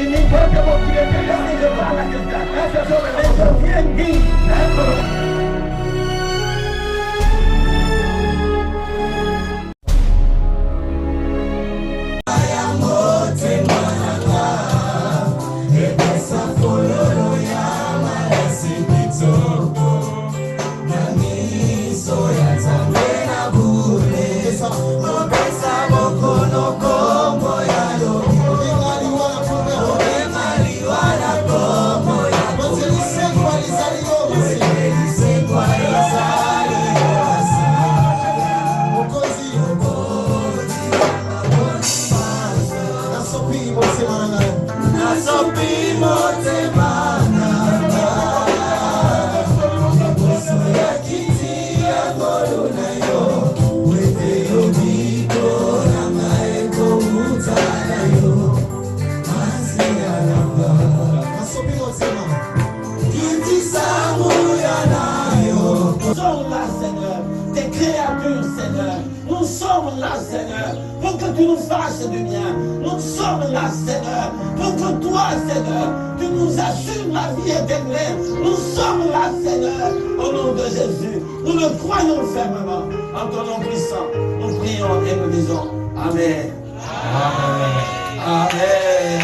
Il faut que mon Dieu te laisse, je parle à quelqu'un. Mais je viens dire, nous sommes là, Seigneur, pour que tu nous fasses du bien. Nous sommes là, Seigneur, pour que toi, Seigneur, tu nous assures la vie éternelle. Nous sommes là, Seigneur, au nom de Jésus. Nous le croyons fermement. En ton nom puissant, nous prions et nous disons Amen. Amen. Amen.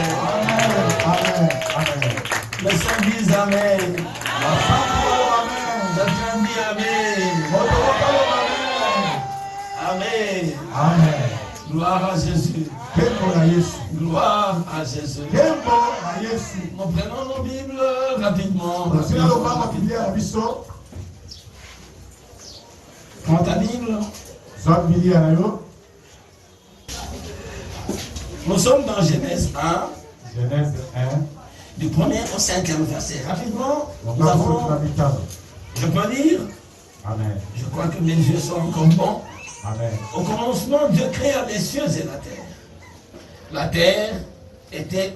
Amen. Amen. Le sang dit Amen. Chacun dit Amen. Amen. Amen. Gloire à Jésus. Gloire à Jésus. Nous prenons nos Bibles rapidement. Prends ta Bible. Nous sommes dans Genèse 1. Genèse 1. Du 1er au 5e verset. Rapidement, nous avons... Je peux lire? Amen. Je crois que mes yeux sont encore bons. Amen. Au commencement, Dieu créa les cieux et la terre. La terre était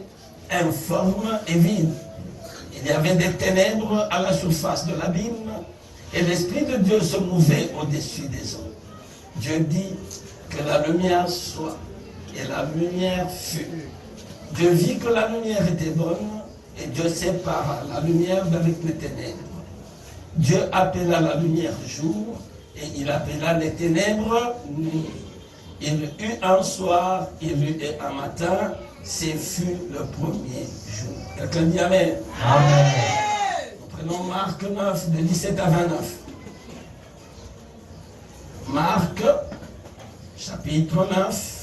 informe et vide. Il y avait des ténèbres à la surface de l'abîme et l'Esprit de Dieu se mouvait au-dessus des eaux. Dieu dit que la lumière soit et la lumière fut. Dieu vit que la lumière était bonne et Dieu sépara la lumière d'avec les ténèbres. Dieu appela la lumière jour et il appela les ténèbres nuit. Il eut un soir, il eut un matin, ce fut le premier jour. Quelqu'un dit Amen. Amen. Nous prenons Marc 9, de 17 à 29. Marc, chapitre 9.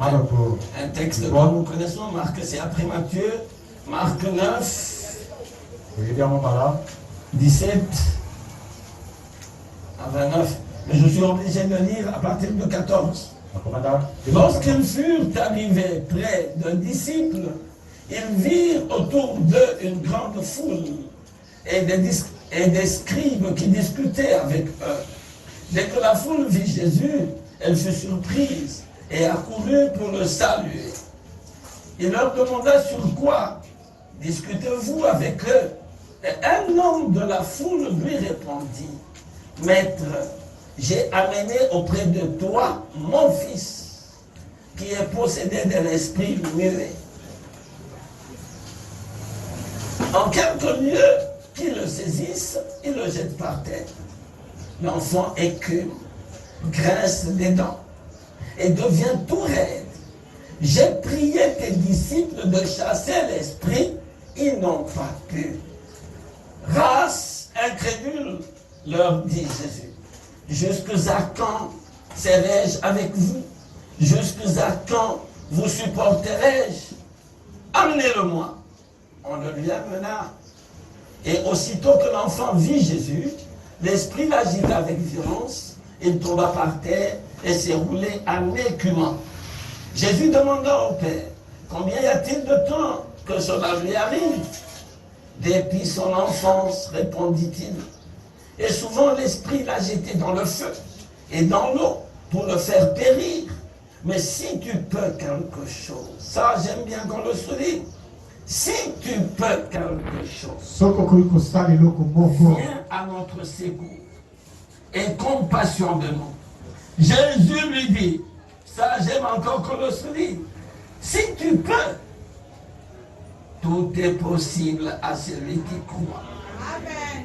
Un texte que nous connaissons. Marc, c'est après Matthieu. Marc 9. 17 à 29. Mais je suis obligé de lire à partir de 14. Lorsqu'ils furent arrivés près d'un disciple, ils virent autour d'eux une grande foule et des scribes qui discutaient avec eux. Dès que la foule vit Jésus, elle fut surprise et accourut pour le saluer. Il leur demanda sur quoi discutez-vous avec eux? Et un homme de la foule lui répondit, Maître, j'ai amené auprès de toi mon fils, qui est possédé de l'esprit muet. En quelques lieux qui le saisissent, il le jette par terre. L'enfant écume, grince des dents et devient tout raide. J'ai prié tes disciples de chasser l'esprit, ils n'ont pas pu. Race incrédule, leur dit Jésus. Jusqu'à quand serai-je avec vous? Jusqu'à quand vous supporterai-je? Amenez-le-moi. On le lui amena. Et aussitôt que l'enfant vit Jésus, l'esprit l'agita avec violence, il tomba par terre et s'est roulé en écumant. Jésus demanda au Père, combien y a-t-il de temps que cela lui arrive? Depuis son enfance, répondit-il. Et souvent l'esprit l'a jeté dans le feu et dans l'eau pour le faire périr. Mais si tu peux quelque chose, ça j'aime bien qu'on le souligne. Si tu peux quelque chose, viens à notre secours et compassion de nous. Jésus lui dit, ça j'aime encore qu'on le souligne. Si tu peux, Tout est possible à celui qui croit. Amen.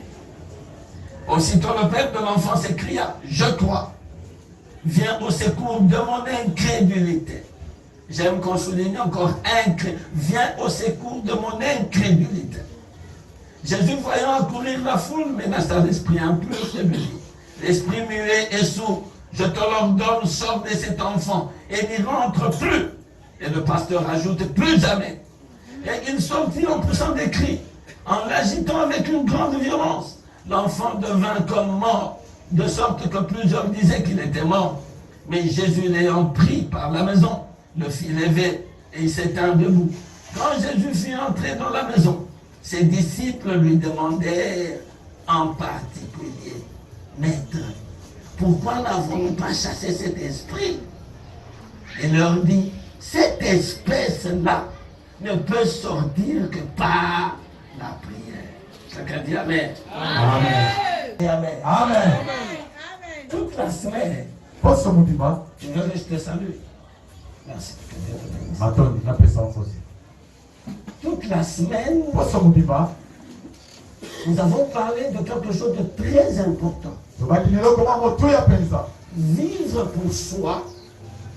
Aussitôt le père de l'enfant s'écria, je crois. Viens au secours de mon incrédulité. J'aime qu'on souligne encore viens au secours de mon incrédulité. Jésus, voyant accourir la foule, menaça l'esprit impur et lui dit, l'esprit muet et sourd, je te l'ordonne, sors de cet enfant et n'y rentre plus. Et le pasteur ajoute, plus jamais. Et il sortit en poussant des cris, en l'agitant avec une grande violence. L'enfant devint comme mort, de sorte que plusieurs disaient qu'il était mort. Mais Jésus, l'ayant pris par la maison, le fit lever et il s'étint debout. Quand Jésus fut entré dans la maison, ses disciples lui demandèrent en particulier, Maître, pourquoi n'avons-nous pas chassé cet esprit? Il leur dit, cette espèce-là ne peut sortir que par la prière. Chacun dit Amen. Amen. Amen. Amen. Toute la semaine, Posso motivar? tu veux que je te salue. Merci. Matoni, na pessoa fosse. Toute la semaine, Posso motivar? nous avons parlé de quelque chose de très important. Tubakinelo koma motu ya penza. Vivre pour soi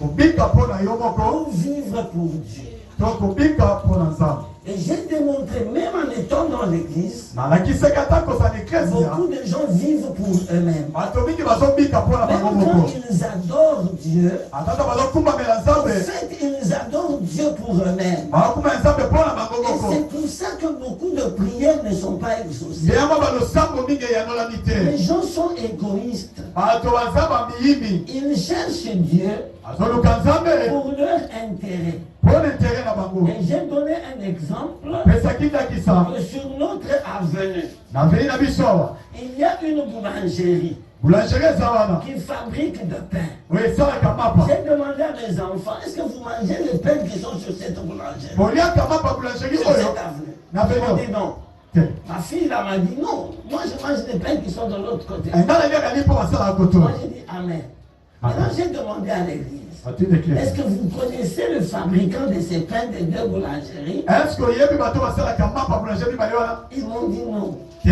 Kubika pona yo moko, ou vivre pour Dieu. to kubika pona nzambe. Et j'ai démontré, même en étant dans l'église, Na lakiseka tako za eklezia. beaucoup de gens vivent pour eux-mêmes. Bato mingi bazobika pona bango Même quand moko. ils adorent Dieu, Atata bazokumbamela en nzambe. fait, ils adorent Dieu pour eux-mêmes. Bakumba nzambe pona bango Et moko. c'est pour ça que beaucoup de prières ne sont pas exaucées. Ndeyama balosambo mingi yanolami Les te. gens sont égoïstes. Bato baza bamiyimi. Ils cherchent Dieu Azoluka nzambe pour leur intérêt. pona intere na bango. Et j'ai donné un exemple Pesa kindakisa. que sur notre avenue, Na vei na biso awa. il y a une boulangerie Boulangerie eza wana. qui fabrique de pain. Oyo esalaka mapa. J'ai demandé à mes enfants, est-ce que vous mangez les pains qui sont sur cette boulangerie? Boliaka mapa boulangerie Sur oyo. cette avenue. Na Ils m'ont vei dit non. te. Ma fille là m'a dit non, moi je mange des pains qui sont de l'autre côté. Engala liaka lipo basala koto. Moi j'ai dit Amen. Maintenant j'ai demandé à l'église, Atinde est-ce clé. que vous connaissez le fabricant de ces pains des deux boulangeries? Est-ce que yebi bato basalaka mapa boulangerie bale wana? Ils m'ont dit non, Te.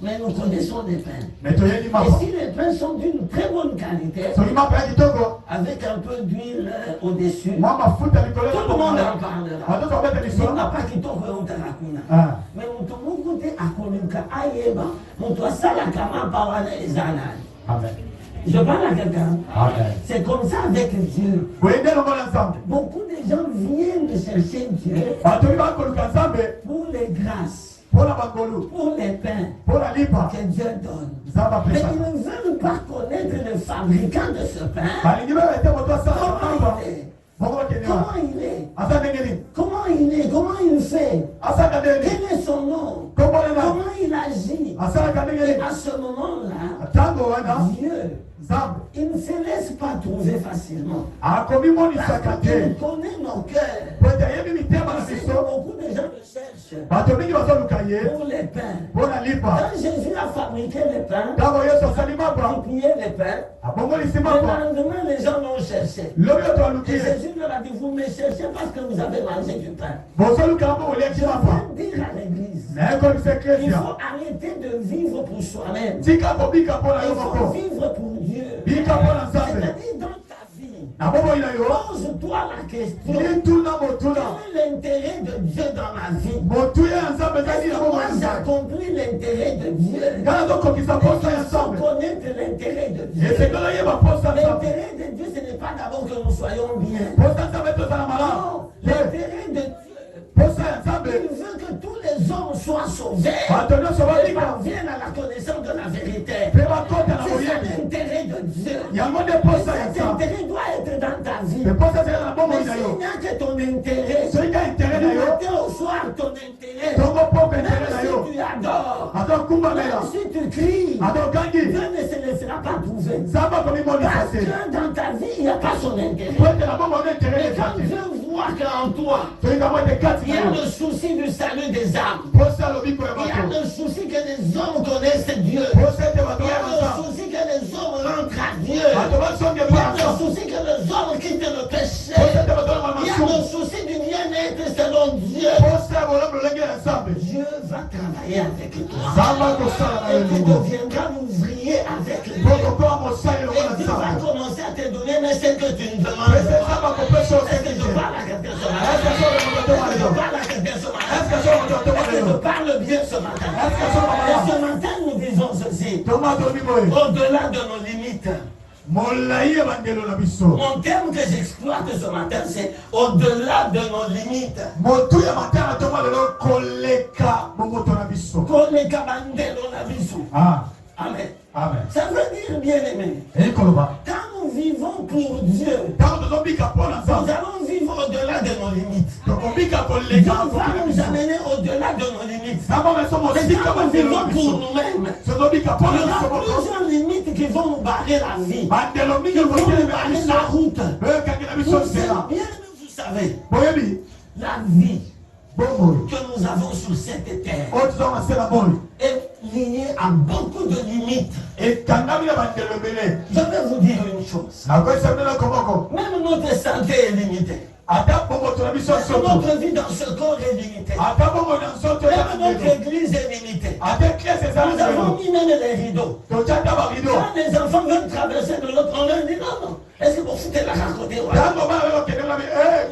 mais nous connaissons des pains. Mais toyebi Et mapa. si les pains sont d'une très bonne qualité, Soki mapa ya kitoko. avec un peu d'huile au-dessus, Mwa mafuta likolo tout ya le monde mapa. en parlera. Bato babeta Il liso. n'a pas kitoko eutaka kuna. Ah. Mais moto moko te akolinga ayeba moto asalaka mapa wana eza nani. Amen. Je parle à quelqu'un. Amen. C'est comme ça avec Dieu. Boyende longola nzambe. Beaucoup de gens viennent chercher Dieu Bato bakoluka nzambe pour les grâces, pona bangolu. pour les pains Pona lipa. que Dieu donne. Nzambe Mais apesa. ils ne veulent pas connaître le fabricant de ce pain. Balingi baba ete moto asalaka Comment mapa. il est? Bongo bakende wana. Comment il est? Asa ndenge nini? Comment il est? Comment il fait? Asaka ndenge nini? Quel est son nom? Kombo nena. Comment il agit? Asalaka ndenge Et nini? à ce moment-là, Tango wana. Dieu, Nzambe. il ne se laisse pas trouver facilement. Akomi monisaka Parce te. qu'il connaît nos cœurs. Po ete ayebi mitema na C'est que biso. beaucoup de gens le cherchent Bato mingi bazoluka ye pour les pains. mpona lipa. Quand Jésus a fabriqué les pains, Ntango Yesu asali mapa, multiplié les pains, abongolisi le mapa, lendemain, les gens l'ont cherché. lobi oyo Et toaluki ye. Jésus leur a dit, vous me cherchez parce que vous avez mangé du pain. Bozoluka yango oliaki Je mapa. veux dire à l'église, Nayekolisa il eklesia. faut arrêter de vivre pour soi-même. Tika kobika mpona Il yo faut moko. vivre pour Dieu. Bika mpona Nzambe. C'est-à-dire dans ta vie, Na bomoi na yo, pose-toi la question. lituna motuna. Quel est l'intérêt de Dieu dans ma vie? Motuya ya Nzambe Est-ce ezali na que bomoi moi na Nzambe. j'accomplis l'intérêt de Dieu? Ngana tokokisa posa ya Il faut Nzambe. connaître l'intérêt de Dieu. Esengeli oyeba posa ya Nzambe. L'intérêt de Dieu, ce n'est pas d'abord que nous soyons bien. Posa ya Nzambe tozala malamu. Non, l'intérêt de Dieu, Posa ya Nzambe. il veut que tous les hommes soient sauvés Bato nyonso et babika. parviennent à la connaissance de la vérité. Mpe bakota na C'est ça boyebi. l'intérêt de Dieu. Yango nde posa ya Cet Nzambe. intérêt doit être dans ta vie. Mpe posa ezali na Mais bomoi na s'il yo. n'y a que ton intérêt, Soki ka intere na du yo, matin au soir, ton intérêt, tongo poko intere même na yo. si tu adores, Atokumbamela. même si tu cries, Atokangi. Dieu ne se laissera pas trouver. Nzambe akomimonisa Parce te. que dans ta vie, il n'y a pas son intérêt. Po ete na bomoi na intere Et eza quand te. Dieu voit qu'en toi, Soki ka mo ete kati il y na a yo. le souci du salut des âmes, Posa alobi koya il y a bato. le souci que les hommes connaissent Dieu, Posa ete bato il y a ya le Nzambe. souci que les hommes rentrent à Dieu, Bato basonge il y a mwa le souci que les hommes quittent le péché, Posa ete bato na il y a masumu. le souci du bien-être. être selon Dieu, Osala bolomo lolenge ya Nzambe. Dieu va travailler avec toi. Nzambe akosala na Et yo tu elongo. deviendras ouvrier avec lui. Bokokola mosali elongo na Et Dieu va Nzambe. commencer à te donner mais ce que tu ne demandes Pese pas. Nzambe akopesa yo Est-ce que je sekije. parle à quelqu'un ce matin? Est-ce que soki moto Est-ce atoma que je lelo? parle à quelqu'un ce matin? Est-ce que soki moto atoma Est-ce que je lelo? parle bien ce matin? Est-ce que soki Et mama? ce matin, nous disons ceci. Toma tobi boye. Au-delà de nos limites. Molai ya bandelo na biso. Mon terme que j'exploite ce matin, c'est au-delà de nos limites. Motu ya matanga toma lelo koleka bomoto na biso. Koleka bandelo na biso. Ah, Amen. amen. Ça veut dire, bien aimé, Et koloba. quand nous vivons pour Dieu, Tango tozobika mpona nous Nzambe. allons vivre au-delà de nos limites. Tokobika Dieu koleka va makoki na nous biso. amener au-delà de nos limites. Nzambe meso Mais mosika quand nous bandelo vivons na pour biso. nous-mêmes, Tozobika il y mpona biso aura moko. plusieurs limites qui vont nous barrer la vie. Bandelo Qui mingi vont nous kotelema barrer biso. la route. Boyokangi na biso Vous savez, nzela. bien aimé, vous savez, Boyebi. la vie Bomoi. que nous avons sur cette terre Oyo tozonga se na moi. est liée à beaucoup de limites. Ekangami na bandelo ebele. Je vais vous dire une chose. Nakoyesa bino komoko. Même notre santé est limitée. Ata bomoto na biso Même soto. notre vie dans ce corps est limitée. Ata bongo na nzoto ya Même notre bandelo. église est limitée. Ata eklese eza Nous avons bandelo. mis même les rideaux. Totyata barido. Quand les enfants veulent traverser de l'autre, on leur dit non, non. Est-ce que vous foutez la raconter? Tango bana belo kende na bi.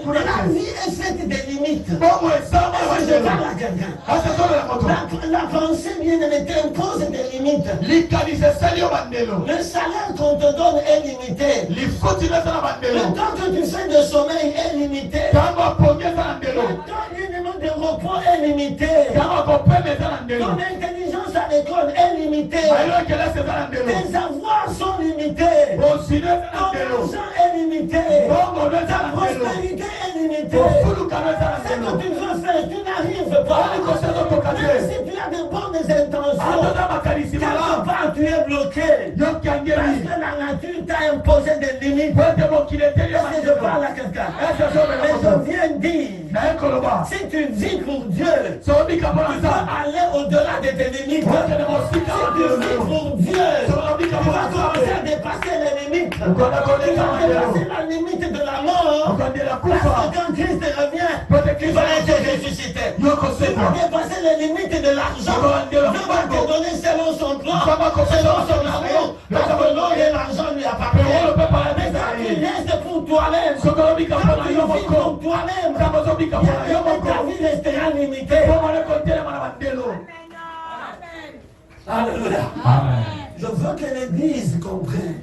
Mais la Kuna. vie est faite des limites. Bongo esama Est-ce que je bandelo. parle à quelqu'un? Ata solo la moto. La pensée bien-aimée t'impose des limites. Likanisa sali yo bandelo. Le salaire qu'on te donne est limité. Lifuti na eza na Le bandelo. temps que tu fais de sommeil est limité. Tango apongi eza na Le ndelo. temps évidemment de repos est limité. Tango akopema eza na ndelo. Ton intelligence à l'école est limitée. Mayelo ekelese eza na ndelo. Tes avoirs sont limités. Bosino eza na Ton ndelo. argent est limité. Bongo no eza Ta na ndelo. prospérité est limitée. Bofulukano eza na Ce que ndelo. tu veux faire, tu n'arrives pas. Même si tu as de bonnes intentions, Atoza makanisi quelque malamu. part tu es bloqué. Parce Yokangeli. que la nature t'a imposé des limites. Wete mokili eteli yo Est-ce que je parle bandelo. à quelqu'un? Ese sobela Mais moto. je viens dire, Naye koloba. si tu vis pour Dieu, Sobika mpona tu vas Nzambe. aller au-delà de tes limites. Okende mosika Si tu vis bandelo. pour Dieu, Sobika tu mpona vas commencer à Nzambe. dépasser les limites. Tu Okende vas koleka bandelo. dépasser la limite de la mort. Okendela Parce que kufa. quand Christ revient, Pote tu vas être Kristo. ressuscité. Tu Yokosekwa. vas dépasser les limites de l'argent. Dieu va te donner selon son plan, selon son amour. Parce que l'or et l'argent lui appartiennent. Mais quand tu restes pour toi-même, Sokolobika quand mpona tu yo vis moko. pour toi-même, Kamozobika mpona yo moko. ta vie restera limitée. Bomole kotelema na bandelo. Alléluia. Amen. Je veux que l'Église comprenne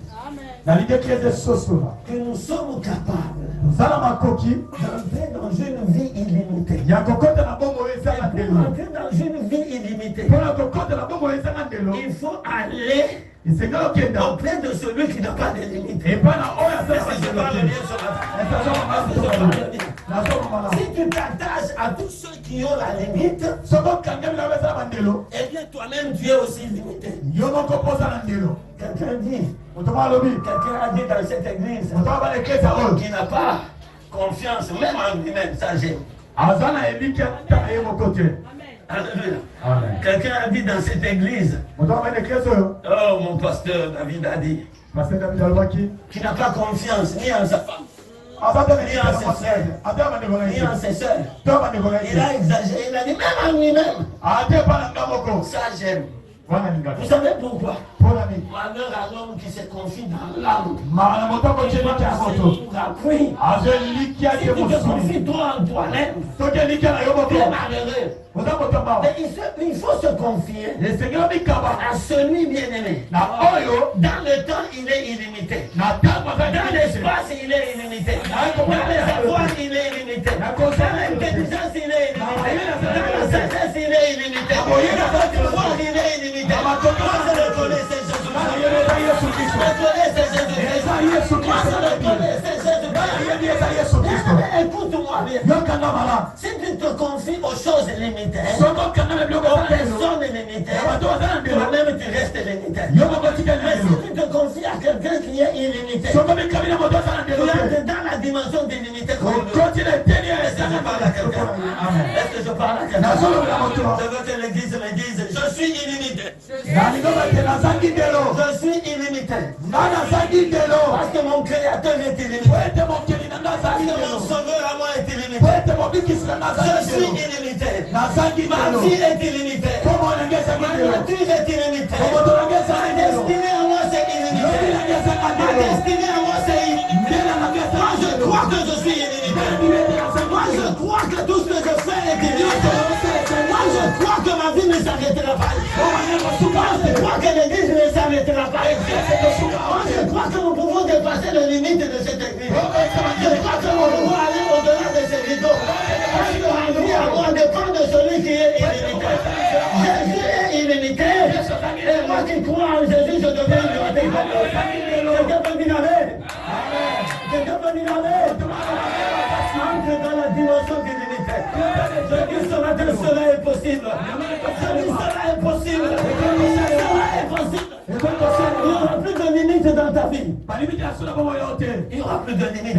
Nalingi eklese sosola. que nous sommes capables Zala makoki. d'entrer dans une vie illimitée. Ya kokota na bongo eza na Et pour ndelo. entrer dans une vie illimitée, Mpona kokota na bongo eza na ndelo. il faut aller Esengeli okenda. auprès de celui qui n'a pas de limite. Epai na oyo aza na Est-ce que je bandelo parle te. bien ce matin? Est-ce que je parle bien? Nazoma malamu. Si tu t'attaches à tous ceux qui ont la limite, Soki okangami na beza na bandelo. eh bien toi-même tu es aussi limité. Yo moko poza na ndelo. Quelqu'un dit, Moto moko alobi. quelqu'un a dit dans cette église Moto abana eklese oyo. qui n'a pas confiance même en lui-même, ça j'aime. Aza na eliki ata na ye moko te. Alléluia. Amen. Quelqu'un a dit dans cette église, Moto abana eklese oyo. oh mon pasteur David a dit, Pasteur David alobaki. qui n'a pas confiance ni en sa femme, Aza te na Ni eliki en na ses mwasi. frères. Ata bandeko na ni ye. en ses soeurs. To bandeko na Il a ye. exagéré, il a dit même en lui-même. Ate pa na nga moko. Ça j'aime. Wana lingaka. Vous savez pourquoi? Mpona nini? Malheur à l'homme qui se confie dans l'âme. Maka na moto akotie eliki ya moto. Pour appris. Azo eliki Si ate tu te mosuni. confies toi en toi-même, Soki eliki na yo tu es moko. malheureux. Oza moto mbawa. Mais il faut se confier Esengeli obikaba. à celui bien-aimé. Na oyo. Dans le temps, il est illimité. Na ntango aza Dans limite. l'espace, il est illimité. Dans les avoirs, il est illimité. Dans l'intelligence, il est illimité. Dans la sagesse, il est illimité. Dans le pouvoir, il est illimité. Moi, je le connais, c'est Jésus-Christ. Je connais, c'est Jésus-Christ. Moi, je le connais, c'est Jésus-Christ. Bien, écoute-moi bien. Yokanga malamu. Si tu te confies aux choses limitées, Soki okangami biloko aux eza na ndelo. personnes limitées, Bato baza na ndelo. toi-même, tu restes limité. Yo moko otikali na Mais ndelo. si tu te confies à quelqu'un qui est illimité, Soki obikami na moto aza na tu ndelo te. entres dans la dimension d'illimité comme lui. Okoti na eteni ya Est-ce que je parle à quelqu'un? Amen. Est-ce que je parle à quelqu'un? Nazolobela moto. Je veux que l'église me dise, je suis illimité. Nalingi obate nazangi ndelo. Je suis illimité. Nga nazangi ndelo. Parce que mon créateur est illimité. Po ete mokeli na nga Parce azangi que mon ndelo. sauveur à moi est illimité. Po ete Je suis illimité. Ma vie est illimitée. Ma nature est illimitée. Ma destinée à moi c'est illimité. Ma destinée à moi c'est illimité. Moi je crois que je suis illimité. Moi je crois que tout ce que je fais est illimité. Moi je crois que ma vie ne s'arrêtera pas. Moi je crois que l'église ne s'arrêtera pas. Moi je crois que nous pouvons dépasser les limites de cette église. Je crois que nous pouvons aller au-delà de ces rideaux. Parce que ma vie à moi dépend de celui qui est illimité. Jésus est illimité. Et moi qui crois en Jésus, je deviens illimité. Quelqu'un peut dire amen. Quelqu'un peut dire amen. Entre dans la dimension d'illimité. Je dis ce matin, cela est possible. Je dis cela est possible. Cela est possible. Il n'y aura plus de limites dans ta vie. Il n'y aura plus de limites.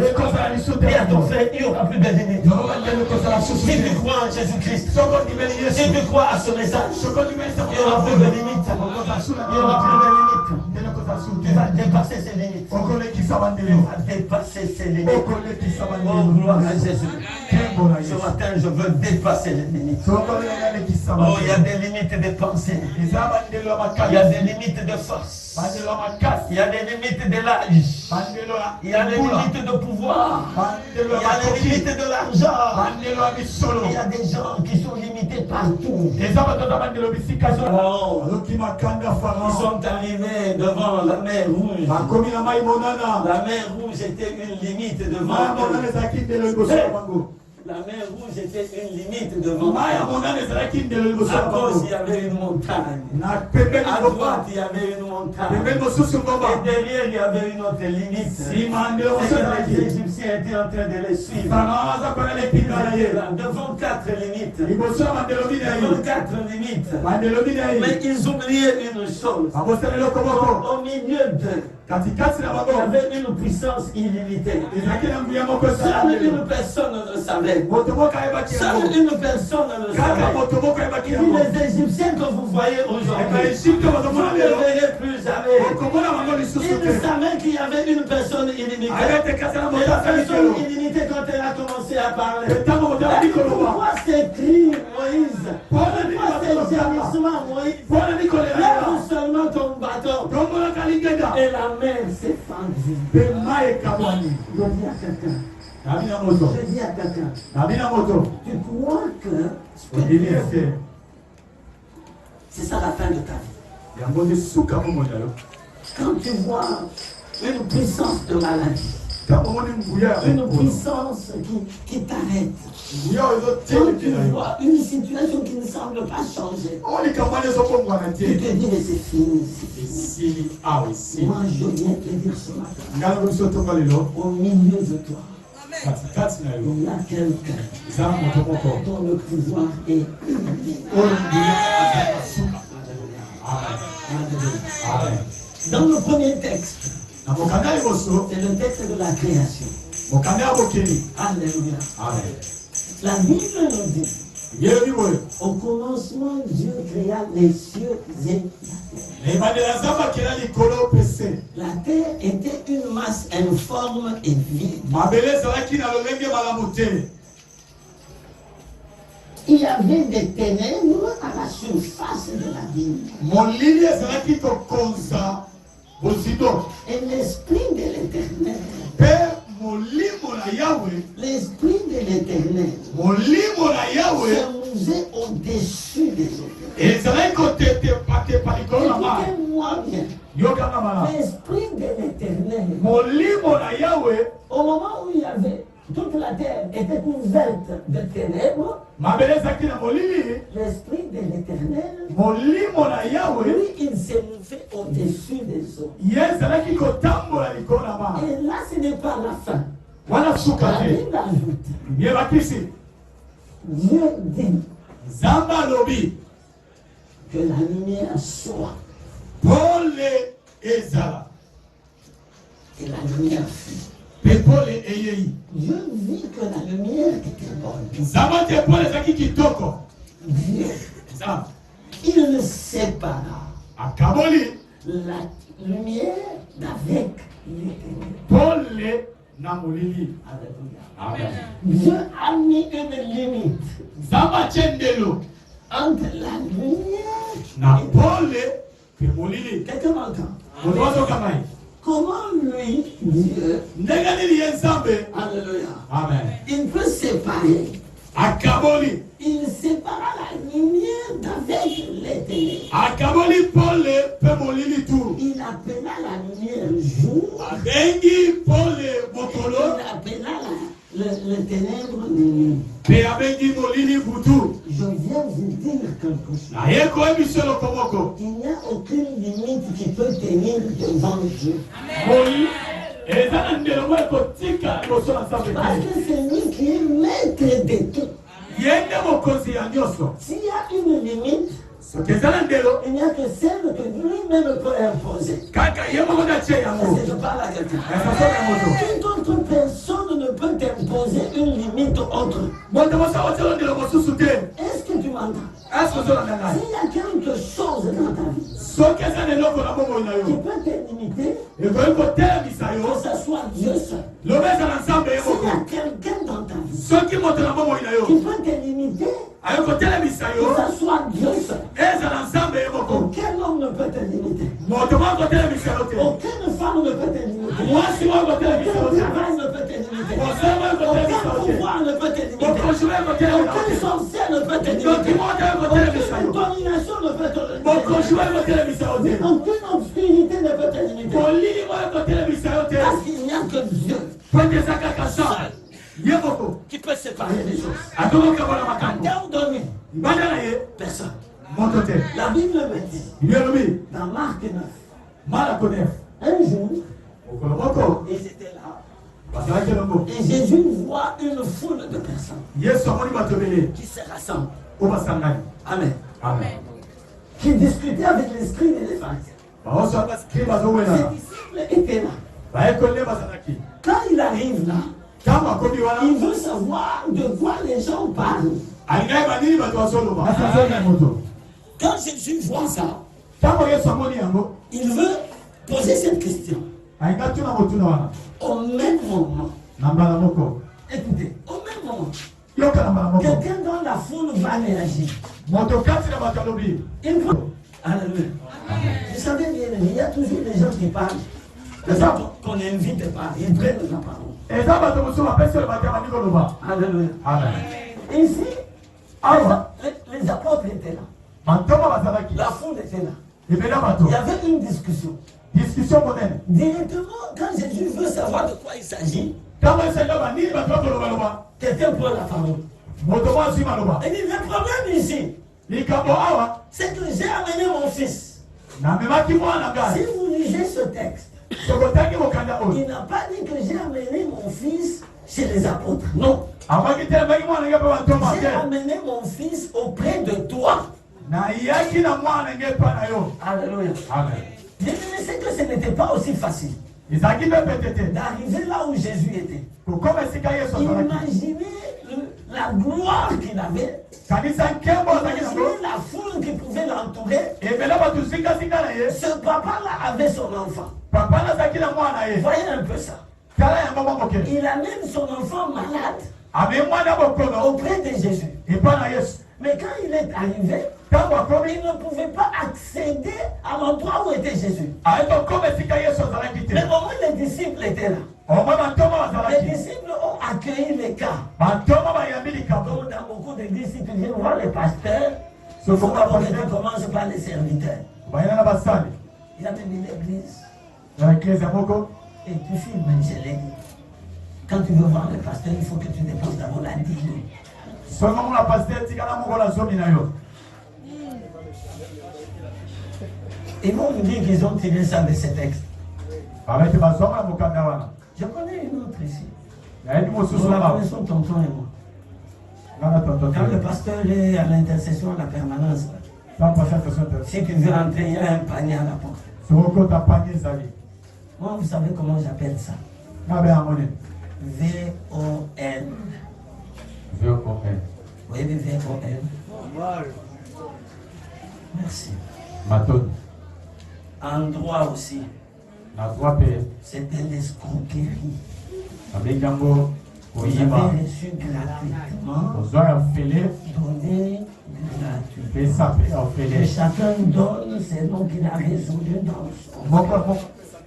Et à ton fait, il n'y aura plus de limites. Si tu crois en Jésus-Christ, si tu crois à ce message, il n'y aura plus de limites. Il n'y aura plus de limites. Tu vas dépasser ces limites. Tu vas dépasser ces limites. Oh, gloire à Jésus. Ce matin, je veux dépasser les limites. Oh, il y a des limites de pensée. Il y a des limites de force. Il y a des limites de l'âge. Il y a des limites de pouvoir. Il y a des limites de l'argent. Il y a des gens qui sont limités partout. Oh, ils sont arrivés devant la mer Rouge. La mer Rouge était une limite devant eux. La mer Rouge était une limite devant eux. À gauche, il y avait une montagne. À droite, il y avait une montagne. Et derrière, il y avait une autre limite. C'est que les Égyptiens étaient en train de les suivre. Devant 4 limites. Devant 4 limites. Mais ils oubliaient une chose. Au milieu d'eux, il y avait une puissance illimitée. Seule une personne le savait. Seule une personne le savait. Il dit les Égyptiens que vous voyez aujourd'hui, vous ne les verrez plus jamais. Ils savaient qu'il y avait une personne illimitée. Et la personne illimitée, quand elle a commencé à parler, pourquoi ces cris, Moïse? Pourquoi ces gémissements, Moïse? Lève seulement ton bâton. Et la mer s'est fendue. Je dis à quelqu'un. Je dis à quelqu'un. Tu crois que c'est ça la fin de ta vie. Quand tu vois une puissance de maladie, une puissance qui t'arrête, quand tu vois une situation qui ne semble pas changer, tu te dis mais c'est fini. Moi je viens te dire ce matin, au milieu de toi, il y a quelqu'un dont le pouvoir est illimité. Dans le premier texte, c'est le texte de la création. Alléluia. La Bible nous dit, au commencement, Dieu créa les cieux et la terre. La terre était une masse informe et vide. Il y avait des ténèbres à la surface de la ville. Et l'esprit de l'Éternel, l'esprit de l'Éternel se mouvait au-dessus des eaux. Écoutez-moi bien. L'esprit de l'Éternel, au moment où il y avait toute la terre était couverte de ténèbres, l'esprit de l'Éternel, lui, il s'est levé au-dessus des eaux. Et là, ce n'est pas la fin. La Bible ajoute, Dieu dit que la lumière soit. Et la lumière fut. Dieu vit que la lumière était bonne. Dieu, il ne sépara la lumière d'avec les ténèbres. Alléluia. Dieu a mis une limite entre la lumière et quelqu'un m'entend. Comment lui, Dieu, Alléluia, Amen. il peut séparer. Il sépara la lumière d'avec les ténèbres. Il appela la lumière jour. Il appela les ténèbres nuit. Je viens vous dire quelque chose. Il n'y a aucune limite qui peut tenir devant Dieu. Parce que c'est lui qui est maître de tout. S'il y a une limite, il n'y a que celle que lui-même peut imposer. Je parle à quelqu'un. Toute autre personne ne peut t'imposer une limite autre. Est-ce que tu m'entends? S'il y a quelque chose dans ta vie qui peut te limiter, que ce soit Dieu seul. S'il y a quelqu'un dans ta vie qui peut te limiter, que ce soit Dieu seul. Aucun homme ne peut te limiter. Aucune femme ne peut te limiter. Aucun travail ne peut te limiter. Aucun pouvoir ne peut te limiter. Aucun sorcier ne peut te limiter. Aucune domination ne peut te limiter. Aucune obscurité ne peut te limiter. Parce qu'il n'y a que Dieu qui peut séparer les choses. En dehors de lui, personne. La Bible me dit, dans Marc 9, un jour, et c'était là, et Jésus voit une foule de personnes qui se rassemblent. Amen. Qui discutaient avec l'esprit et les pharisiens. Ses disciples étaient là. Quand il arrive là, il veut savoir de quoi les gens parlent. Quand Jésus voit ça, il veut poser cette question. Au même moment, écoutez, au même moment, quelqu'un dans la foule va réagir. Alléluia. Vous savez bien, il y a toujours des gens qui parlent. Les gens qu'on invite à parler, ils prennent la parole. Alléluia. Ici, les apôtres étaient là. La foule était là. Il y avait une discussion. Directement, quand Jésus veut savoir de quoi il s'agit, quelqu'un prend la parole. Il dit, le problème ici, c'est que j'ai amené mon fils. Si vous lisez ce texte, il n'a pas dit que j'ai amené mon fils chez les apôtres. Non. J'ai amené mon fils auprès de toi. Alléluia. Je sais que ce n'était pas aussi facile d'arriver là où Jésus était. Imaginez la gloire qu'il avait. Imaginez la foule qui pouvait l'entourer. Ce papa-là avait son enfant. Voyez un peu ça. Il amène son enfant malade auprès de Jésus. Mais quand il est arrivé, il ne pouvait pas accéder à l'endroit où était Jésus. Mais au moins les disciples étaient là. Les disciples ont accueilli les cas. Comme dans beaucoup d'églises, si tu viens voir les pasteurs, il faut d'abord que tu commences par les serviteurs. Il a mis l'église. Et tu filmes, je l'ai dit. Quand tu veux voir les pasteurs, il faut que tu dépenses d'abord la dîme. Ils vont nous dire qu'ils ont tiré ça de ces textes. Je connais une autre ici. Nous la connaissons, tonton et moi. Quand le pasteur est à l'intercession, à la permanence, si tu veux entrer, il y a un panier à la porte. Moi, vous savez comment j'appelle ça? V-O-N. Vous voyez le V-O-N? Merci. Endroit aussi. C'est de l'escroquerie. abengango Vous koyiba avez reçu gratuitement, ozwa ya ofele donné gratuitement. pesa pe ya Et ofele chacun donne selon qu'il a résolu dans son moko cœur. moko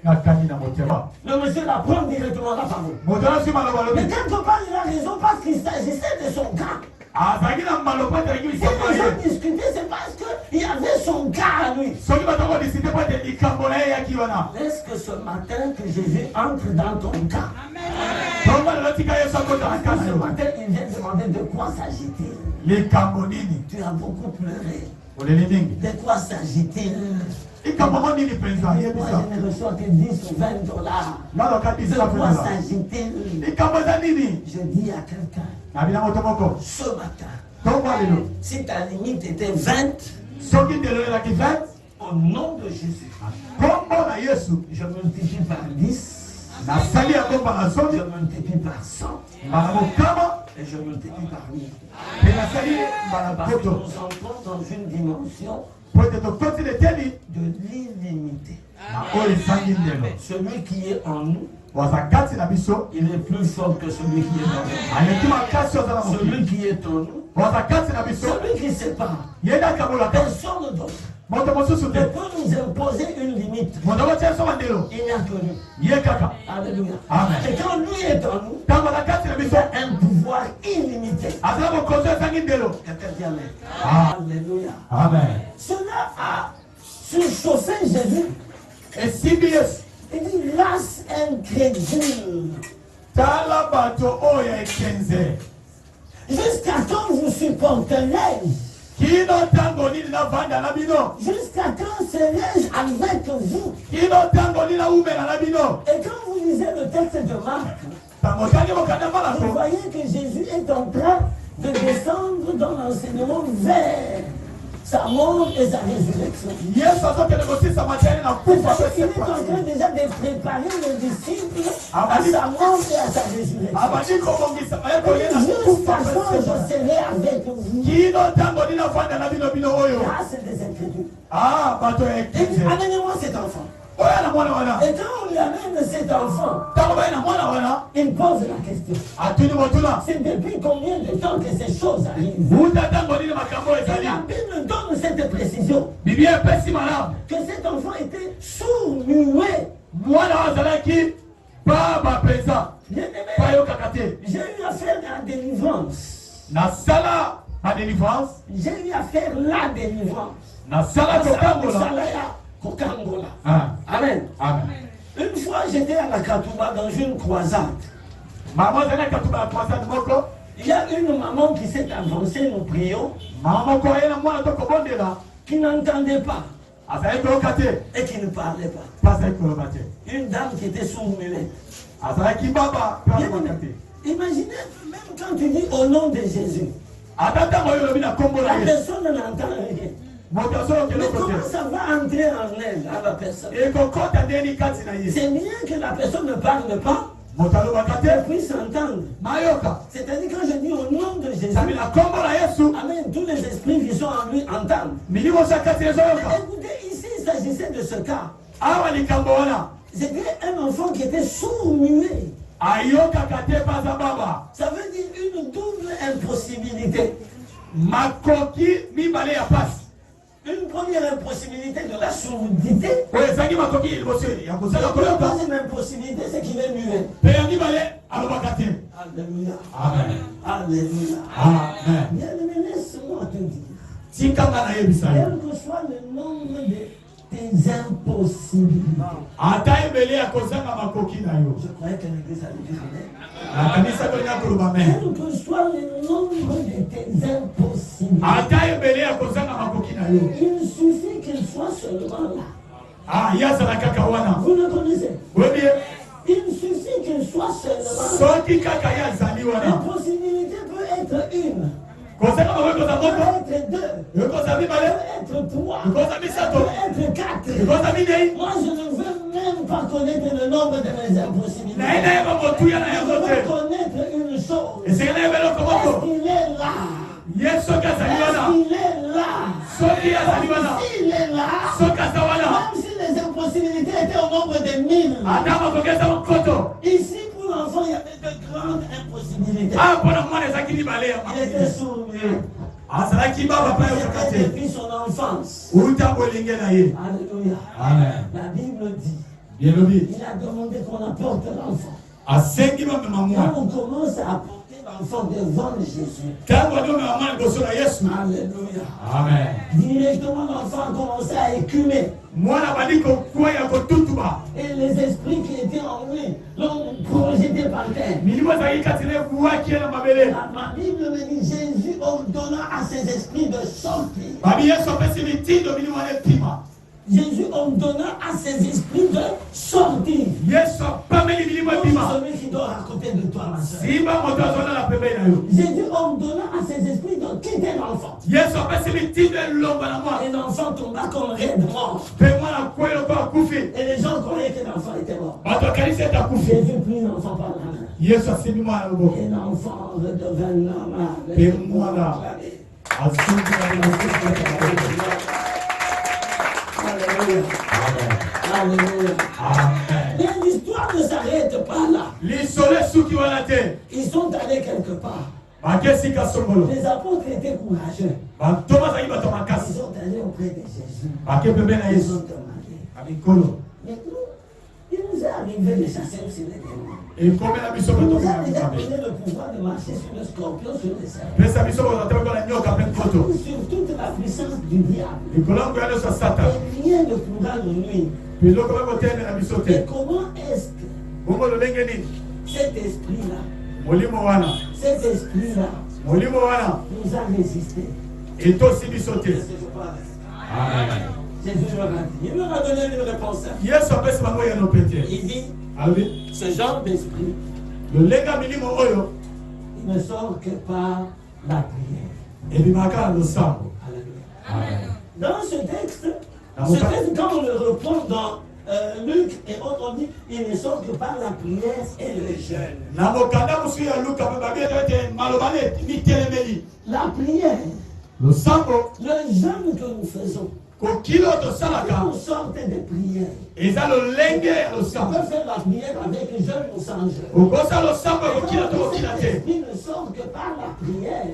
ngakani na motema Le monsieur la prend directement la parole. moto azwi maloba Mais lobi quelque part, il a raison parce qu'il s'agissait de son cas. azalaki na maloba ete alaki Si lisambo les na gens ye discutaient, c'est parce qu'il y avait son cas à lui. soki bato kodiside po ete likambo na ye eyaki wana Est-ce que ce matin que Jésus entre dans ton cas? tongo lelo tika yesu akota na Parce ka que na ce yo matin, il vient demander de quoi s'agit-il. likambo nini Tu as beaucoup pleuré. oleli mingi De quoi s'agit-il? likambo ngo nini mpenza Moi, yebisa je ne reçois que 10 ou 20 dollars. naloka De disila quoi fela s'agit-il? likambo eza nini Je dis à quelqu'un, na bina moto moko ce matin, tongo lelo si ta limite était 20, soki ndelo elaki 20 au nom de Jésus, kombo na yesu je multiplie par 10, nasali yango mbala je zomi multiplie par 100 mbala mokama et je multiplie par 1000. mpe nasali mbala Parce que poto nous entrons dans une dimension po ete tokoti leteli de l'illimité. na oyo esangi ndelo Celui qui est en nous, waza kati na biso il est plus fort que celui qui est dans nous. aleki makasi oza na mokili Celui qui est en nous, waza kati na biso celui qui sépare, ye nde akabolaka personne d'autre moto mosusu ne te peut nous imposer une limite. moto akotia biso bandelo Il n'y a que lui. ye kaka Alléluia. Amen. Et quand lui est en nous, ntango aza kati na il biso a un pouvoir illimité. aza na mokonzi esangi ndelo Quelqu'un dit Amen. Ah. Alléluia. amen Cela a surchauffé Jésus. esimbi yesu Il dit, race incrédule. tala bato oyo ekenze Jusqu'à quand vous supporterai-je? kino ntango nini navanda na bino Jusqu'à quand serai-je avec vous? kino ntango nini naumela na bino Et quand vous lisez le texte de Marc, ntango otangi mokanda vous malako voyez que Jésus est en train de descendre dans l'enseignement vers sa mort et sa résurrection. yesu azokende kosisa matene na kufa Parce qu'il est en pe train déjà de préparer les disciples à Amen. sa mort et à sa résurrection. abandi kobongisa baye koyena Jusqu'à kufa quand pe je serai avec vous? kino ntango nini navanda na bino bino oyo Là, c'est des incrédules. bato ya Il dit, ekenze amenez-moi cet enfant. oyo na mwana wana Et quand on lui amène cet enfant, ntango baye na mwana wana il pose la question. atuni motuna C'est depuis combien de temps que ces choses arrivent? buta ntango nini makambo Et ezali la Bible donne cette précision, biblia epesi malamu que cet enfant était sourd-muet. mwana oyo azalaki baba mpenza Bien-aimé, bayokaka te j'ai eu à faire la délivrance. nasala badelivrance J'ai eu à faire la délivrance. nasala kokangola Salaya, Kokangola. Ah, Amen. amen Une fois, j'étais à la Katouba dans une croisade. mama azalaki atuba ya croisade moko Il y a une maman qui s'est avancée, nous prions, mama moko aye na mwana to kobondela qui n'entendait pas azalaki koyoka te et qui ne parlait pas. mpe azalaki koloba te Une dame qui était sourd-muette. azalaki baba mpe alobaka te Imaginez même quand tu dis au nom de Jésus, ata ntango oyo olobi na nkombo la na ye personne n'entend rien. moto azoloka Mais eloko comment te ça va entrer en elle, à la personne? ekokɔta ndeni kati na ye C'est bien que la personne ne parle pas, moto alobaka qu'elle te puisse entendre. mayoka C'est-à-dire quand je dis au nom de Jésus, sabi na nkombo na yesu Amen, tous les esprits qui sont en lui entendent. milimo sya kati ezoyoka Écoutez, ici il s'agissait de ce cas. awa likambo wana C'était un enfant qui était sourd-muet. ayokaka te baza baba Ça veut dire une double impossibilité. makoki mibale ya pasi Une première impossibilité de la sourdité. oyo ezangi makoki liboso ya kozala La koyoka deuxième impossibilité, c'est qu'il est muet. mpe ya mibale alobaka te Alléluia. amen Alléluia. amen Bien-aimé, laisse-moi te dire. tikanga nayebisa yo Quel que soit le nombre de tes impossibilités. ata ebele ya kozanga makoki na yo Je croyais que l'église allait dire Amen. nakanisa kolinga koloba me Quel que soit le nombre de tes impossibilités. ata ebele ya kozanga makoki na yo Il suffit qu'il soit seulement là. ye azala kaka wana Vous le connaissez? oyebi ye Il suffit qu'il soit seulement là. soki kaka ye azali wana L'impossibilité peut être une, kozanga makoki koza moko peut être deux, ekoza peut mibale être trois, ekoza peut misato être quatre. ekoza minei Moi, je ne veux même pas connaître le nombre de mes impossibilités. naye nayeba motuya na Je yango veux te connaître une chose. esengeli nayeba eloko Est-ce moko qu'il est là? ye soki azali Est-ce wana qu'il est là? soki azali wana S'il est là, soki aza wana même si les impossibilités étaient au nombre de 1000, ata makoki eza mokoto ici pour l'enfant, il y avait Il était sourd-muet. C'était depuis son enfance. Alléluia. Amen. La Bible dit, Il il a demandé qu'on apporte l'enfant. Quand on commence à apporter l'enfant devant Jésus, alléluia. Amen. Directement l'enfant a commencé à écumer. Et les esprits qui étaient en lui l'ont projeté par terre. Ma Bible me dit, Jésus ordonna à ses esprits de sortir. Jésus ordonna à ses esprits de sortir. Celui qui dort à côté de toi, ma soeur. Jésus ordonna à ses esprits de quitter l'enfant. Et l'enfant tomba comme raide mort. Et les gens croyaient que l'enfant était mort. Jésus prit l'enfant par la main. Et l'enfant redevint normal. Alléluia. Alléluia. Mais l'histoire ne s'arrête pas là. Ils sont allés quelque part. Les apôtres étaient courageux. Ils sont allés auprès de Jésus. Ils ont demandé. Mais nous, il nous est arrivé de chasser aussi les démons. Il nous a déjà donné le pouvoir de marcher sur le scorpion, sur les serpents. Sur toute la puissance du diable. Et rien ne pourra nous nuire. Et comment est-ce que cet esprit-là nous a résisté? Amen. Jésus leur a dit. Il leur a donné une réponse. Il dit, ce genre d'esprit, il ne sort que par la prière. Alléluia. Dans ce texte, quand on le reprend dans Luc et autres, on dit il ne sort que par la prière et le jeûne. La prière, le jeûne que nous faisons, quand on sort des prières, on peut faire la prière avec le jeûne ou sans jeûne. L'esprit ne sort que par la prière.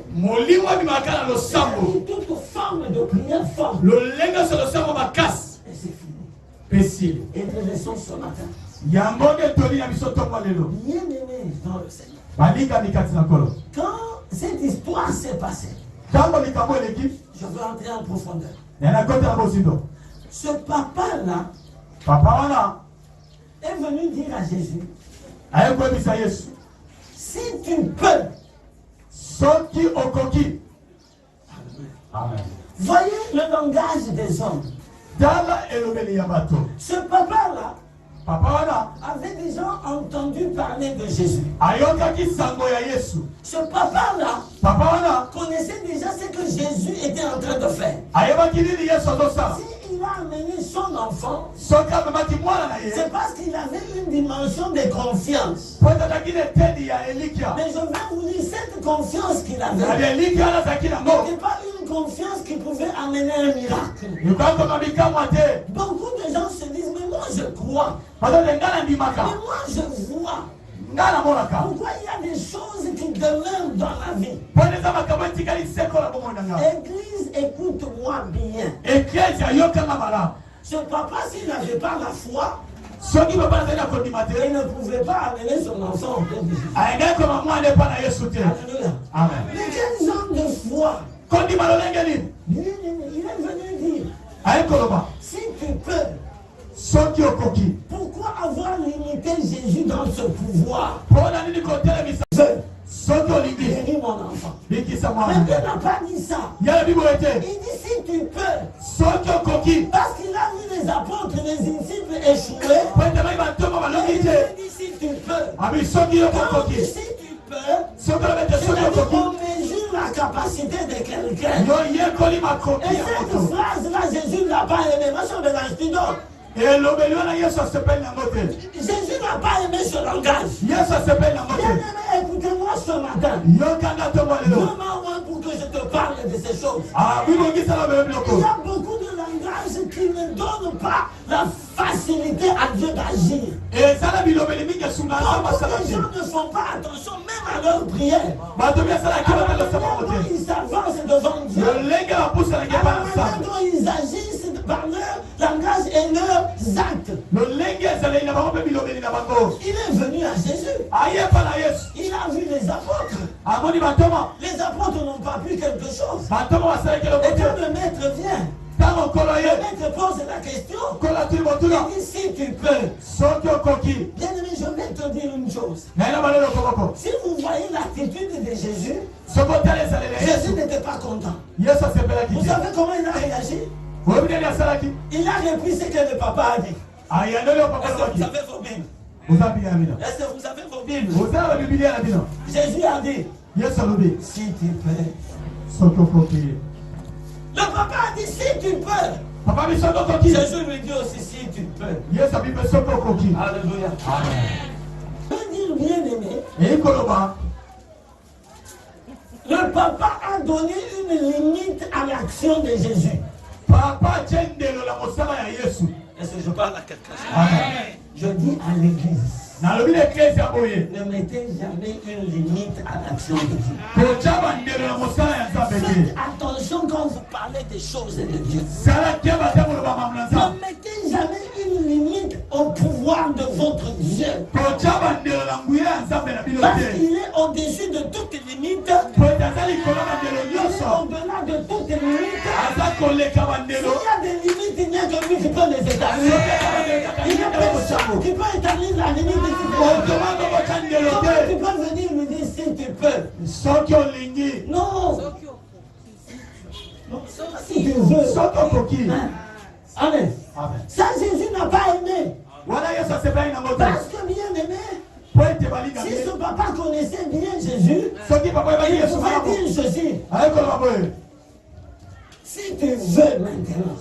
Toute forme de prière forme. Et c'est fini. Et nous laissons ce matin. Bien-aimés dans le Seigneur. Quand cette histoire s'est passée, je veux entrer en profondeur. Ce papa-là est venu dire à Jésus, si tu peux, voyez le langage des hommes. Ce papa-là avait déjà entendu parler de Jésus. Ce papa-là connaissait déjà ce que Jésus était en train de faire. S'il a amené son enfant, c'est parce qu'il avait une dimension de confiance. Mais je vais vous dire, cette confiance qu'il avait n'était pas une confiance qui pouvait amener un miracle. Beaucoup de gens se disent, mais moi je crois. Mais moi je vois. Pourquoi il y a des choses qui demeurent dans la vie? Église, écoute-moi bien. Ce papa, s'il n'avait pas la foi, il ne pouvait pas amener son enfant auprès de Jésus. Alléluia. Mais quel genre de foi? Il est venu dire, si tu peux, pourquoi avoir limité Jésus dans ce pouvoir? Guéris mon enfant. Mais Dieu n'a pas dit ça. Il dit si tu peux. Parce qu'il a vu les apôtres, les disciples échouer. Il dit si tu peux. Quand on dit si tu peux, c'est-à-dire qu'on mesure la capacité de quelqu'un. Et cette phrase-là, Jésus ne l'a pas aimée. Moi, je suis de l'institut. Jésus n'a pas aimé ce langage. Bien-aimé, écoutez-moi ce matin. Demande-moi pour que je te parle de ces choses. Il y a beaucoup de langages grâce qui ne donne pas la facilité à Dieu d'agir. Beaucoup de gens ne font pas attention même à leur prière. Ils s'avancent devant Dieu. Maintenant, ils agissent par leur langage et leurs actes. Il est venu à Jésus. Il a vu les apôtres. Les apôtres n'ont pas pu quelque chose. Et quand le maître vient, le maître pose la question. Il dit si tu peux. Bien-aimé, je vais te dire une chose. Si vous voyez l'attitude de Jésus, Jésus n'était pas content. Vous savez comment il a réagi? Il a repris ce que le papa a dit. Est-ce que vous avez vos Bibles? Est-ce que vous avez vos Bibles? Jésus a dit si tu peux. Le papa a dit si tu peux. Jésus lui dit aussi si tu peux. Alléluia. Je veux dire, bien aimé, le papa a donné une limite à l'action de Jésus. Est-ce que je parle à quelqu'un? Je dis à l'église. Ne mettez jamais une limite à l'action de Dieu. Faites attention quand vous parlez des choses de Dieu. Ne mettez jamais une limite au pouvoir de votre Dieu. Parce qu'il est au-dessus de toutes les limites. Il est au-delà de toutes les limites. S'il y a des limites, il n'y a que lui qui peut les établir. Il n'y a personne qui peut établir la limite. Tu peux venir me dire si tu peux. Non. Si tu veux. Amen. Ça, Jésus n'a pas aimé. Parce que bien aimé, si ce papa connaissait bien Jésus, il pouvait dire ceci. Si tu veux maintenant,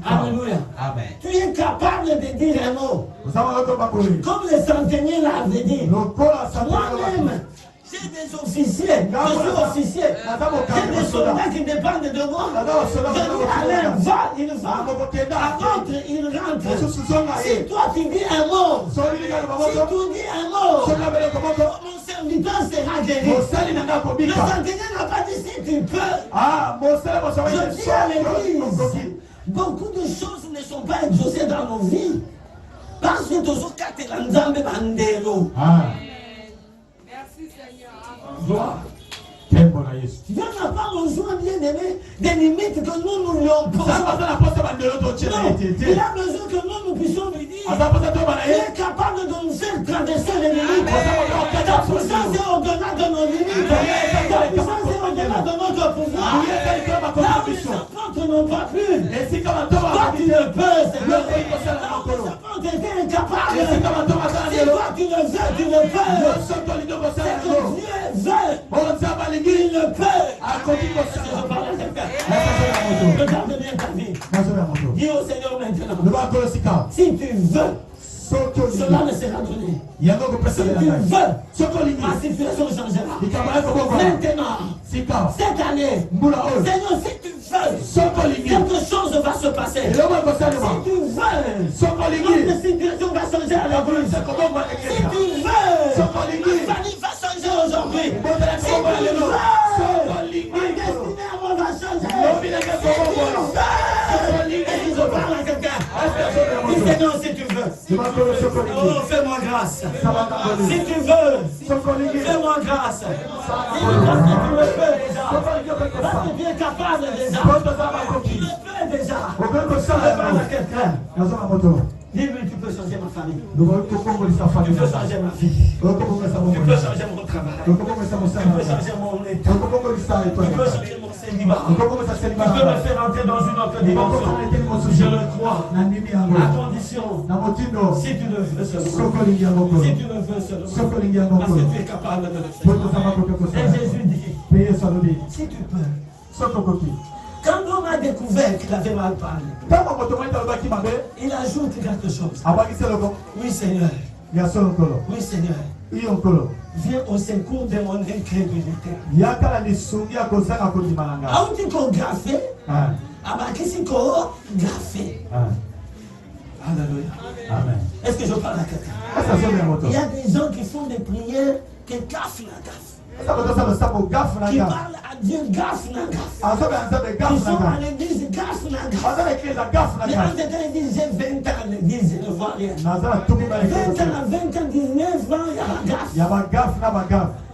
alléluia, tu es capable de dire un mot. Comme le centenier l'avait dit. Moi-même, j'ai des officiers, je suis officier. J'ai des soldats qui dépendent de moi. Je dis à l'un, va, il va. À l'autre, il rentre. Si toi tu dis un mot, si tu dis un mot, mon serviteur sera guéri. Le centenier n'a pas dit si tu peux. Je dis à l'église, beaucoup de choses ne sont pas exaucées dans nos vies. Parce que toujours quand tu es dans bandero. Gloire. Dieu n'a pas besoin, bien aimé, des limites que nous lui imposons. Non, il a besoin que nous puissions lui dire. Il est capable de nous faire traverser les limites. Ta puissance est au-delà de nos limites. Ta puissance est au-delà de notre pouvoir. Là où les apôtres n'ont pas pu. Toi tu le peux, Seigneur. Là où les apôtres étaient incapables. Si toi tu le veux, tu le peux. C'est que Dieu veut. Il le peut. Je parle à quelqu'un. Regarde bien ta vie. Dis au Seigneur maintenant. Si tu veux, cela ne sera donné. Si tu veux, ma situation changera. Maintenant, cette année, Seigneur, si tu veux, quelque chose va se passer. Si tu veux, notre situation va changer à l'église. Si tu veux, ma famille va changer aujourd'hui. Si tu veux, ma destinée à moi va changer. Si je parle à quelqu'un, dis Seigneur, si tu veux. Oh, fais-moi grâce. Si tu veux, fais-moi grâce. Dis-moi grâce que tu le peux déjà. Parce que tu es capable déjà. Tu le peux déjà. Je parle à quelqu'un. Dis-lui, tu peux changer ma famille. Tu peux changer ma vie. Tu peux changer mon travail. Tu peux changer mon état. Tu peux changer mon célibat. Tu peux me faire entrer dans une autre dimension. Je le crois. À condition, si tu le veux seulement. Si tu le veux seulement. Parce que tu es capable de le faire. Et Jésus dit, si tu peux. Quand l'homme a découvert qu'il avait mal parlé, il ajoute quelque chose. Oui, Seigneur. Oui, Seigneur. Viens au secours de mon incrédulité. Alléluia. Amen. Est-ce que je parle à quelqu'un? Il y a des gens qui font des prières qui gaffent la gaffe. Qui parlent à Dieu gaffe la gaffe. Qui sont à l'église gaffe la gaffe. Mais en dedans ils disent j'ai 20 ans à l'église, je ne vois rien. 20 ans à 20 ans, 19 ans, il y a la gaffe.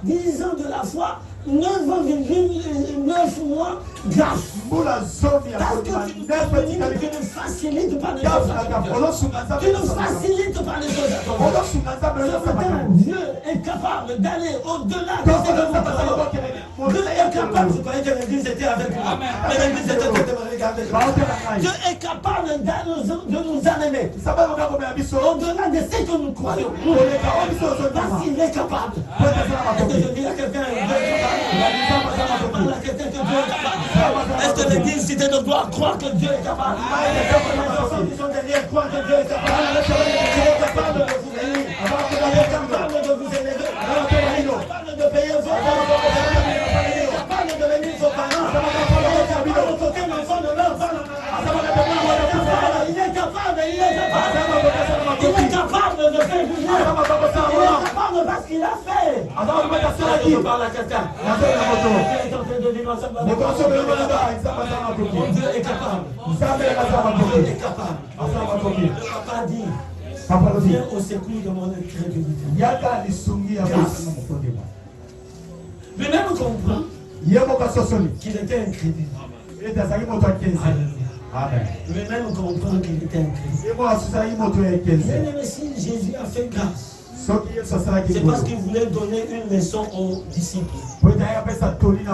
10 ans de la foi, 9 ans, 9 mois, gaffe. Parce que tu ne facilites pas les choses. Tu ne facilites pas les choses. Dieu est capable d'aller au-delà de ce que nous croyons. Dieu est capable, je croyais que l'église était avec moi. Mais l'église était avec moi. Dieu est capable de nous amener au-delà de ce que nous croyons. Parce qu'il est capable. Est-ce que je dis à quelqu'un Dieu est capable? Je parle à quelqu'un que Dieu est capable. Est-ce que l'église cité de gloire croit que Dieu est capable? Les enfants qui sont derrière croient que Dieu est capable. Il est capable de vous bénir. Il est capable de vous élever. Il est capable de payer vos parents. Il est capable de bénir vos parents. Il est capable de toquer l'enfant de leur parent. Il est capable. Il est capable de faire du bien. Il est capable parce qu'il a fait. Je parle à quelqu'un. Mon Dieu est capable. Dieu est capable. Le papa dit, viens au secours de mon incrédulité. Lui-même comprend qu'il était incrédule. Lui-même comprend qu'il était incrédule. Même si Jésus a fait grâce, c'est parce qu'il voulait donner une leçon aux disciples. Mais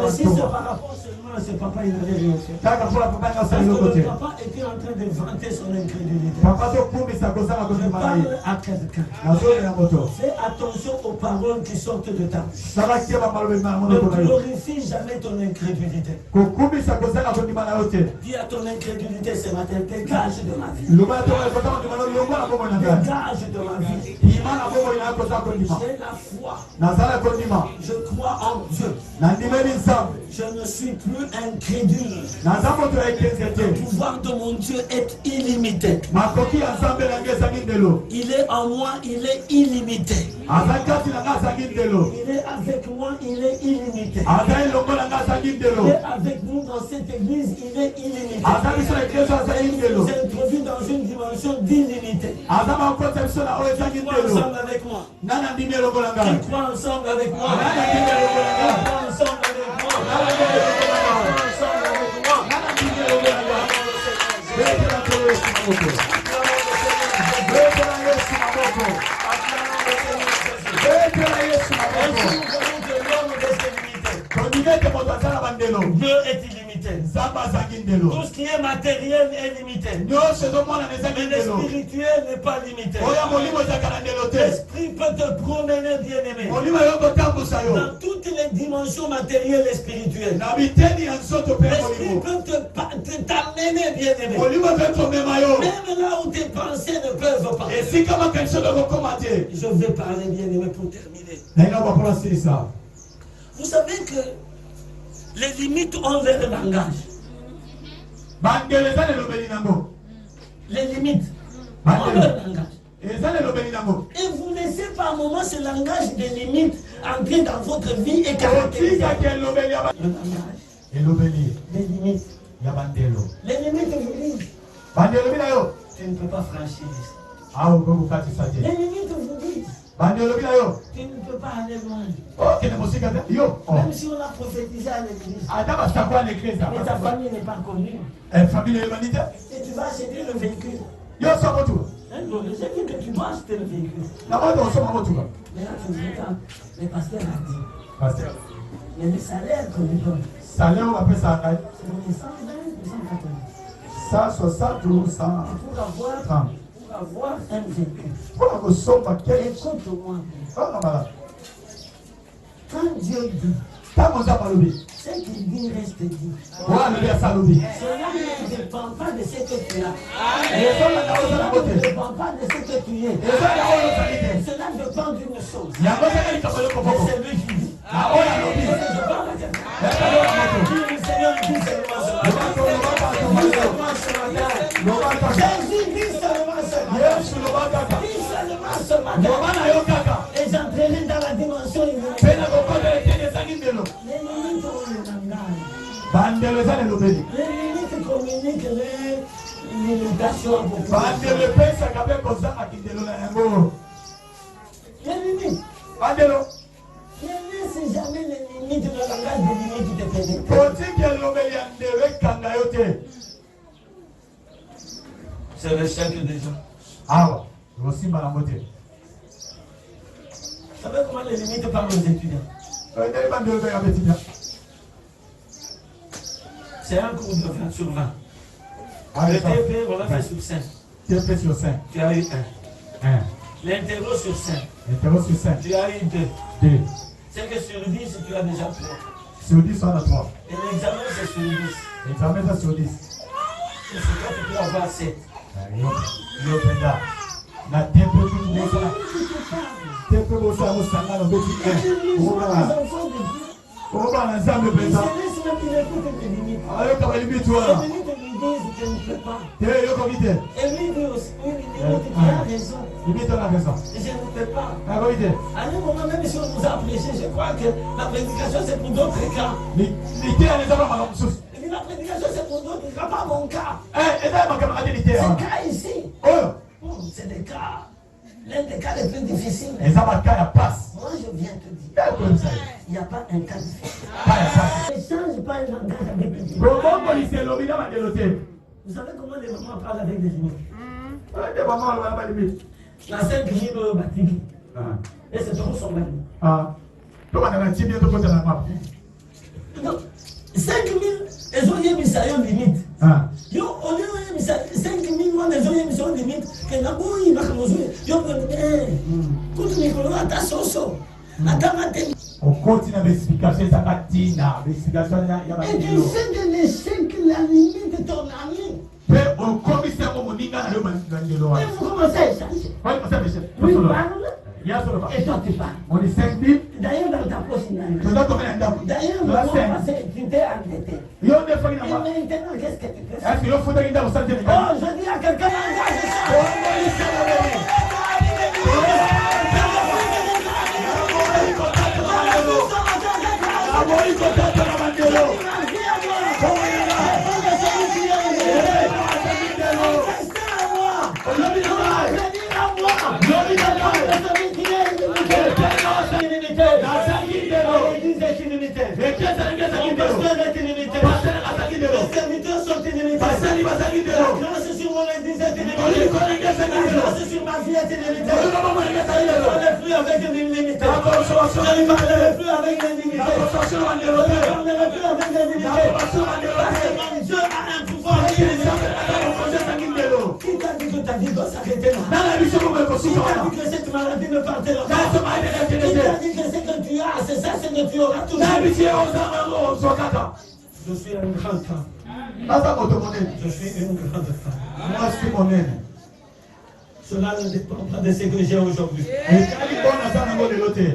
si c'est par rapport seulement à ce papa, il n'avait rien fait. Parce que le papa était en train de vanter son incrédulité. Je parle à quelqu'un. Fais attention aux paroles qui sortent de ta bouche. Ne glorifie jamais ton incrédulité. Dis à ton incrédulité ce matin, dégage de ma vie. Dégage de ma vie. J'ai la foi. Je crois en Dieu. Je ne suis plus incrédule. Le pouvoir de mon Dieu est illimité. Il est en moi, il est illimité. Il est avec moi, il est illimité. Il est avec nous dans cette église, il est illimité. Il nous introduit dans une dimension d'illimité. Qui croit ensemble avec moi? Qui croit ensemble avec moi? Qui croit ensemble avec moi? Dieu est illimité. Tout ce qui est matériel est limité. Mais le spirituel n'est pas limité. L'esprit peut te promener, bien-aimé, dans toutes les dimensions matérielles et spirituelles. L'esprit peut t'amener, bien-aimé, même là où tes pensées ne peuvent pas. Je vais parler, bien-aimé, pour terminer. Vous savez que les limites ont leur langage. Les limites ont leur langage. Et vous laissez par moment ce langage des limites entrer dans votre vie et caractériser le langage. Les limites. Les limites vous disent, tu ne peux pas franchir ici. Les limites vous disent, tu ne peux pas aller loin. Même si on a prophétisé à l'église, mais ta famille n'est pas connue. Et tu vas acheter le véhicule. J'ai dit que tu dois acheter le véhicule. Mais là, tu me dis, le pasteur a dit, mais le salaire qu'on lui donne, c'est 120 ou 180. 160 ou 100. Pour avoir un véhicule. Écoute-moi. Quand Dieu dit, ce qu'il dit reste dit. Cela ne dépend pas de ce que tu as. ezala na ozala Cela ne bote dépend pas de ce que tu es. ezala na oyo ozali te Cela dépend d'une chose. yango ezaka likambo Mais yokokoko c'est lui qui dit. na oyo alobi Je parle à quelqu'un. ezala na moto Dis, le Seigneur dit seulement ce matin. lobato lobaka Dis tomaka seulement ce matin. lobaka Jésus dit seulement ce matin. yesu lobakaka Dis seulement ce matin. loba na yo kaka Et j'entrerai dans la dimension mpe humaine. na kokotela eteni ezangi ndelo Les limites ont le langage. bandelo eza na elobeli Les limites communiquent les limitations pour bandelo epesaka mpe kozangaki ndelo na yango Les limites. bandelo Ne laisse jamais les limites, le langage des limites qui te pénètrent. kotiki elobeli ya ndelo ekanga yo te C'est le chèque déjà. awa okosimba nango te Vous savez comment les limites parlent aux étudiants? ndeli bandelo mpeka betina C'est un cours de 20 sur 20. Le TP, on l'a fait sur 5. TP sur 5 Tu as eu 1. 1 L'interro sur 5. interro sur 5 Tu as eu 2. 2 C'est que sur 10, tu as déjà 3. sur 10 on a 3 Et l'examen, c'est sur 10. examen eza sur 10 Et sur toi, tu peux avoir 7. yo mpenza na TP kutu bosala TP bosala bosanga na obeti 1 okobala na nzambe mpenza ayoka balimiti wana te yokoki te Et lui dit aussi, oui, il a raison. limite ona raison Je ne peux pas. nakoki te À un moment, même si on nous a prêché, je crois que la prédication c'est pour d'autres cas. liteyana eza bamaka mosusu Et puis la prédication c'est pour d'autres cas, pas mon cas. eza ya makambo kati liteya Ce wana cas ici, oyo c'est des cas, l'un des cas les plus difficiles. eza baka ya pasi Moi je viens te dire, yakoyebisa ye il n'y a pas un cas difficile. ka ya pasi Ne change pas un langage avec des limites. kobokolisa elobi na bandelo te Vous savez comment les mamans parlent avec des limites? nde mama aloba na balimiti La 5 000 batiki. Et c'est trop son mari. tobanda na ti bien tokotela na mapa Donc, 5 000, ils ont mis ça en limite. Yo, on est mis ça, 5 000 mois, ils ont mis ça en limite. Que la bouille, il va commencer. Yo, quand tu me à ta sauce, à ta matin. okoti na baexplication ezaka ntina baexplication ya Et tu bandelo fais de l'échec la limite de ton ami. mpe okomisa yango moninga na yo bandelo Et wana vous commencez à échanger. Lui parle, yasoloba et toi tu parles. on est 5 000 D'ailleurs, dans ta poche, il y a rien. toza tomena ndako D'ailleurs, toza le 5 mois passé, tu t'es endetté. yo nde foki na Et ma maintenant, qu'est-ce que tu peux faire? ese yo futaki ndako sante Oh, je dis à quelqu'un, engage ça. aboyi kotata na bandelo Qui t'a dit que ta vie doit s'arrêter là? nana biso Qui bomeko suka t'a wana dit que cette maladie ne partira pas? kaso maendelea Qui t'a tene dit que ce que tu as, c'est ça ce que tu auras te toujours? na bisi ozanga yango ozwa kaka Je suis une grande femme. naza moto monene Je suis une grande femme. mwasi monene Cela ne dépend pas de ce que j'ai aujourd'hui. etali mpo naza nango lelo te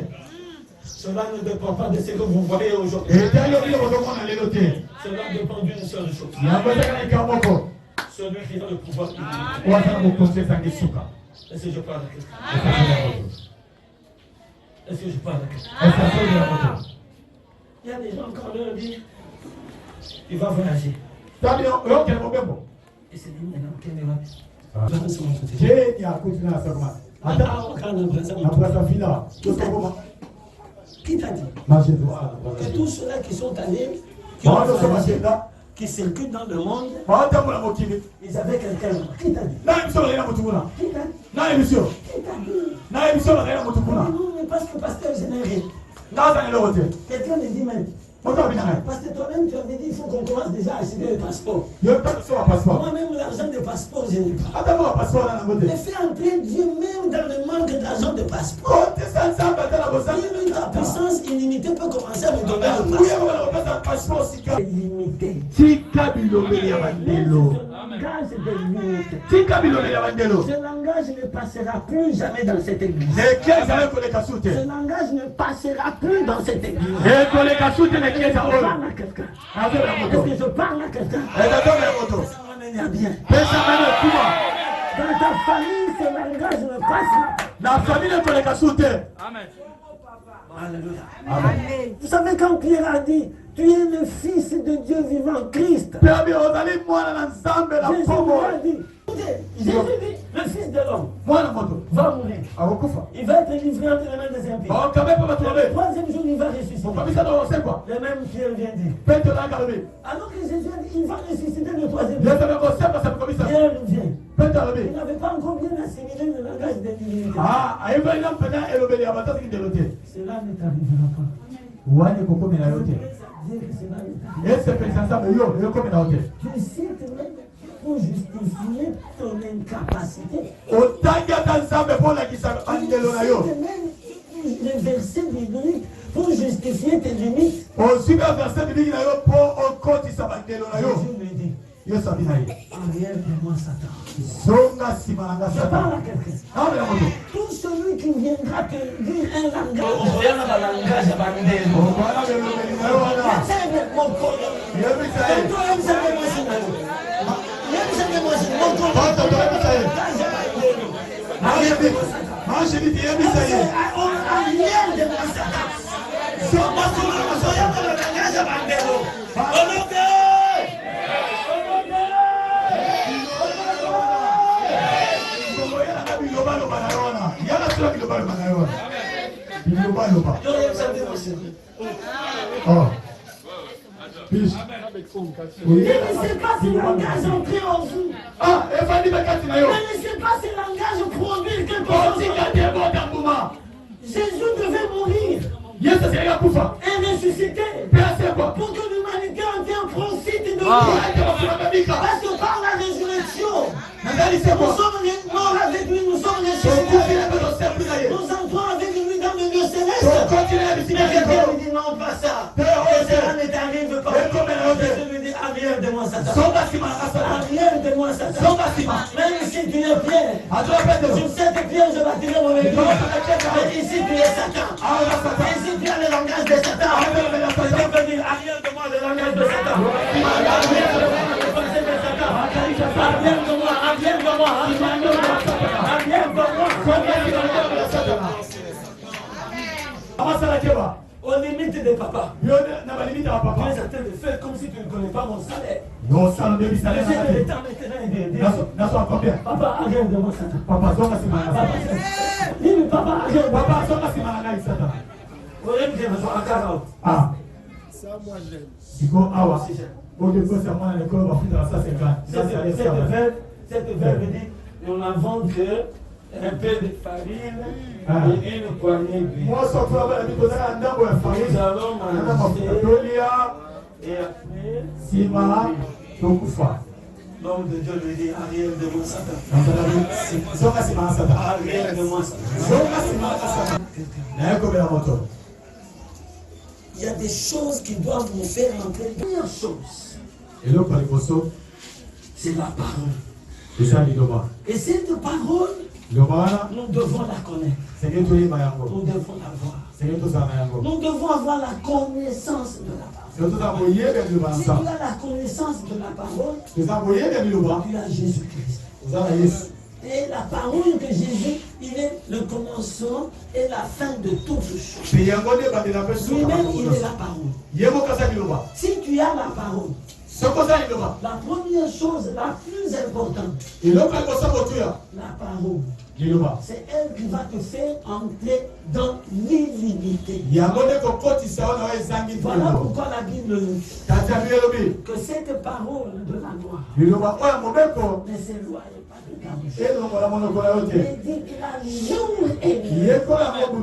Cela ne dépend pas de ce que vous voyez aujourd'hui. etali yo biloko ozomona lelo te Cela dépend d'une seule chose. yango ezaka na likambo moko Celui qui a le pouvoir. oyo aza na mokonzi ezangi suka Est-ce que je parle à quelqu'un? esasoli ya moto Est-ce que je parle à quelqu'un? esasoli ya moto Il y a des gens quand on leur dit, tu vas voyager. tali oyokele mobembo Et c'est dit, maintenant, quelle est la vie? jeni akuti na asakoma ata nabrasa vila tosokoma Qui t'a dit que tous ceux-là qui sont allés, qui ont voyagé, baosomagenda qui circulent dans le monde, baotambola mokili ils avaient quelqu'un. Qui t'a dit? naye biso bakei na motu kuna Qui t'a dit? naye biso Qui t'a dit? naye biso bakei na motu kuna Non, mais parce que pasteur, je n'ai rien. nazanga eloko te Quelqu'un me dit même, moto abina ngai parce que toi-même, tu avais dit, il faut qu'on commence déjà à acheter le passeport. yo tabiso ba passeport Moi-même, l'argent de passeport, je n'ai pas. ata mo ba passeport na nango te Mais fais entrer Dieu même dans le manque d'argent de passeport. otesa Ta puissance illimitée peut commencer à me donner un passeport illimité. Ce langage ne passera plus jamais dans cette église. Ce langage ne passera plus dans cette église. Je parle à quelqu'un. Est-ce que je parle à quelqu'un? Ça m'amène bien. Dans ta famille, ce langage ne passe pas. Amen. Alléluia. Amen. Vous savez quand Pierre a dit, tu es le fils de Dieu vivant, Christ. Jésus lui a dit, Jésus dit, le fils de l'homme va mourir. Il va être livré entre les mains des impies. Le troisième jour, il va ressusciter. Le même Pierre vient dire. Alors que Jésus a dit, il va ressusciter le troisième jour. Pierre vient. Il n'avait pas encore bien assimilé le langage des divinités. Cela ne t'arrivera pas. Tu cites même pour justifier ton incapacité. Tu cites même les versets bibliques pour justifier tes limites. Jésus lui dit, arrière de moi Satan. Je parle à quelqu'un. Tout celui qui viendra te dire un langage, Ne laissez pas ce langage entrer en vous. Ne laissez pas ce langage produire quelque chose. Jésus devait mourir et ressusciter pour que l'humanité entière profite de lui. Parce que par la résurrection, nous sommes morts avec lui, nous sommes ressuscités. Nous entrons avec lui dans le lieu céleste. Mais quelqu'un lui dit non, pas ça. Et cela ne t'arrive pas. Jésus lui dit arrière de moi Satan. Arrière de moi Satan. Même si tu es Pierre, sur cette pierre je bâtirai mon église. Mais ici tu es Satan. Ici tu as le langage de Satan. Quelqu'un peut dire arrière de moi le langage de Satan. Arrière de moi le pensée de Satan. Arrière de moi, arrière de moi, arrière de moi. Arrière de moi. Aux limites de papa. Tu es en train de faire comme si tu ne connais pas mon salaire. J'essaie de l'étendre maintenant. Papa, arrière de moi Satan. Dis papa, arrière de moi. Cette verbe dit, nous n'avons que un peu de farine et une poignée d'huile. Nous allons manger et après, l'homme de Dieu lui dit, arrière de moi Satan. Arrière de moi Satan. Il y a des choses qui doivent nous faire entrer. La première chose, c'est la parole. Et cette parole, nous devons la connaître. Nous devons la voir. Nous devons avoir la connaissance de la parole. Si tu as la connaissance de la parole, tu as Jésus-Christ. Et la parole de Jésus, il est le commencement et la fin de toutes choses. Lui-même, il est la parole. Si tu as la parole, la première chose, la plus importante, la parole, c'est elle qui va te faire entrer dans l'illimité. Voilà pourquoi la Bible dit que cette parole de la gloire ne s'éloigne pas de ta bouche. Il dit qu'il a jour et nuit.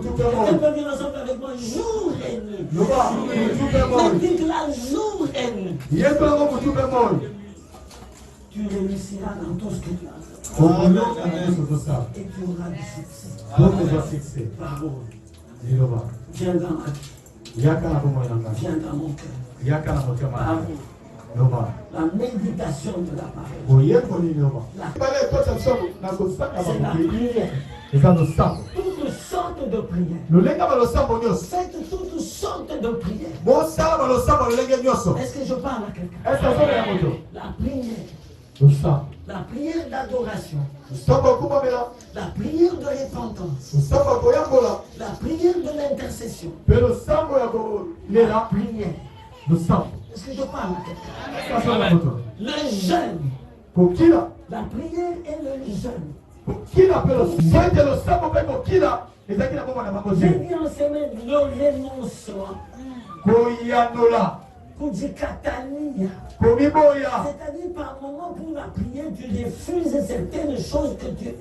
Quelqu'un peut dire ensemble avec moi, jour et nuit. Il dit qu'il a jour et nuit. Tu réussiras dans tout ce que tu as. Et tu auras du succès. Parole. Viens dans ma vie. Viens dans mon cœur. Par la méditation de la parole. C'est la prière. Toutes sortes de prières. Faites toutes sortes de prières. Est-ce que je parle à quelqu'un? La prière. La prière d'adoration. La prière de repentance. La prière de l'intercession. La prière. Est-ce que je parle à quelqu'un? Le jeûne. La prière et le jeûne. J'ai dit en semaine le renoncement. C'est-à-dire par moment pour la prière, tu refuses certaines choses que tu aimes.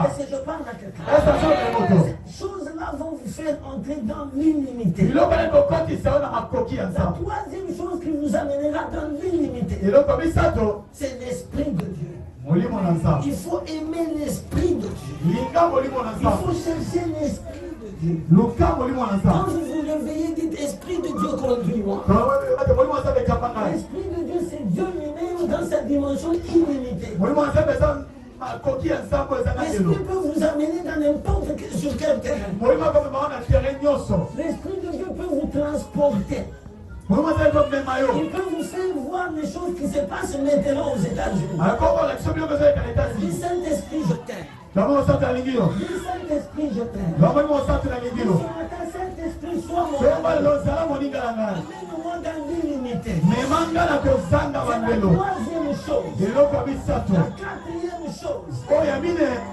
Est-ce que je parle à quelqu'un? Ces choses-là vont vous faire entrer dans l'inimité. La troisième chose qui vous amènera dans l'inimité, c'est l'Esprit de Dieu. Il faut aimer l'Esprit de Dieu. Il faut chercher l'Esprit de Dieu. Quand vous vous réveillez, dites Esprit de Dieu conduis-moi. L'Esprit de Dieu, c'est Dieu lui-même dans sa dimension illimitée. L'Esprit peut vous amener dans n'importe quel terrain. L'Esprit de Dieu peut vous transporter. Il peut vous faire voir les choses qui se passent maintenant aux États-Unis. Dis Saint-Esprit, je t'aime. Dis Saint-Esprit, je t'aime. Saint-Esprit, sois mon ami. Amène-moi dans l'illimité. C'est la troisième chose. La quatrième chose,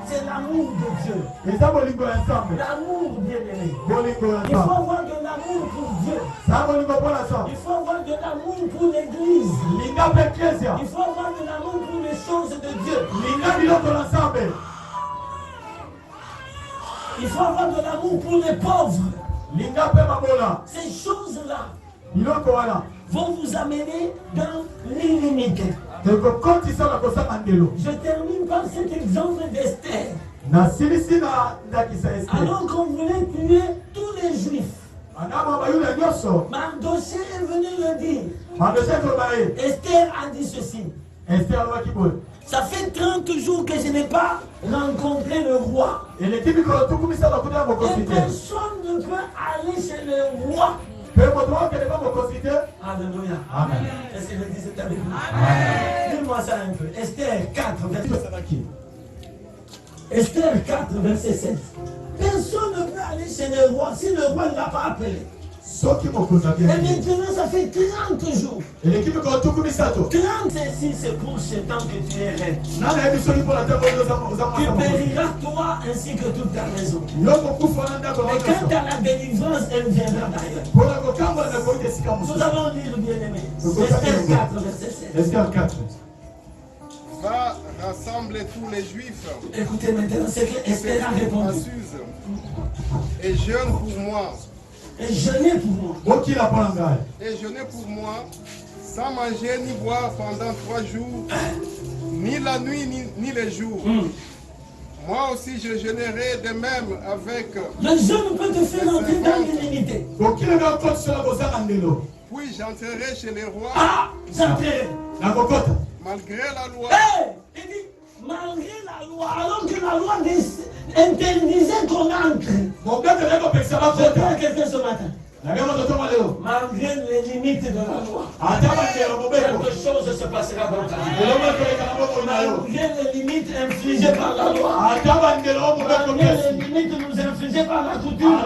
c'est l'amour de Dieu. L'amour bien-aimé. Il faut avoir de l'amour pour Dieu. Il faut avoir de l'amour pour l'Église. Il faut avoir de l'amour pour les choses de Dieu. Il faut avoir de l'amour pour les pauvres. Ces choses-là vont vous amener dans l'illimité. Je termine par cet exemple d'Esther. Alors qu'on voulait tuer tous les Juifs, Mardochée est venu le dire. Esther a dit ceci. Ça fait 30 jours que je n'ai pas rencontré le roi. Et personne ne peut aller chez le roi. Alléluia. Amen. Est-ce que je dis c'est avec vous? Dis-moi ça un peu. Esther 4, verset 7. Esther 4, verset 7. Personne ne peut aller chez le roi si le roi ne l'a pas appelé. Et maintenant, ça fait 30 jours. 36, c'est pour ce temps que tu es reine. Tu périras toi ainsi que toute ta maison. Et quand à la délivrance, elle viendra d'ailleurs. Nous allons lire bien-aimé. Esther 4, verset 7. Esther 4. Va rassembler tous les Juifs. Écoutez maintenant ce que Esther a répondu. Et jeûne pour moi. Et jeûner pour moi. Et jeûner pour moi, sans manger ni boire pendant 3 jours, ni la nuit ni les jours. Moi aussi je jeûnerai de même avec. Le jeûne peut te faire entrer dans l'illimité. Puis j'entrerai chez les rois. Ah, j'entrerai. Malgré la loi. Il dit, malgré la loi, alors que la loi interdisait qu'on entre. Je parle à quelqu'un ce matin. Malgré les limites de la loi, quelque chose se passera dans ta vie. Malgré les limites infligées par la loi, malgré les limites nous infligées par la coutume,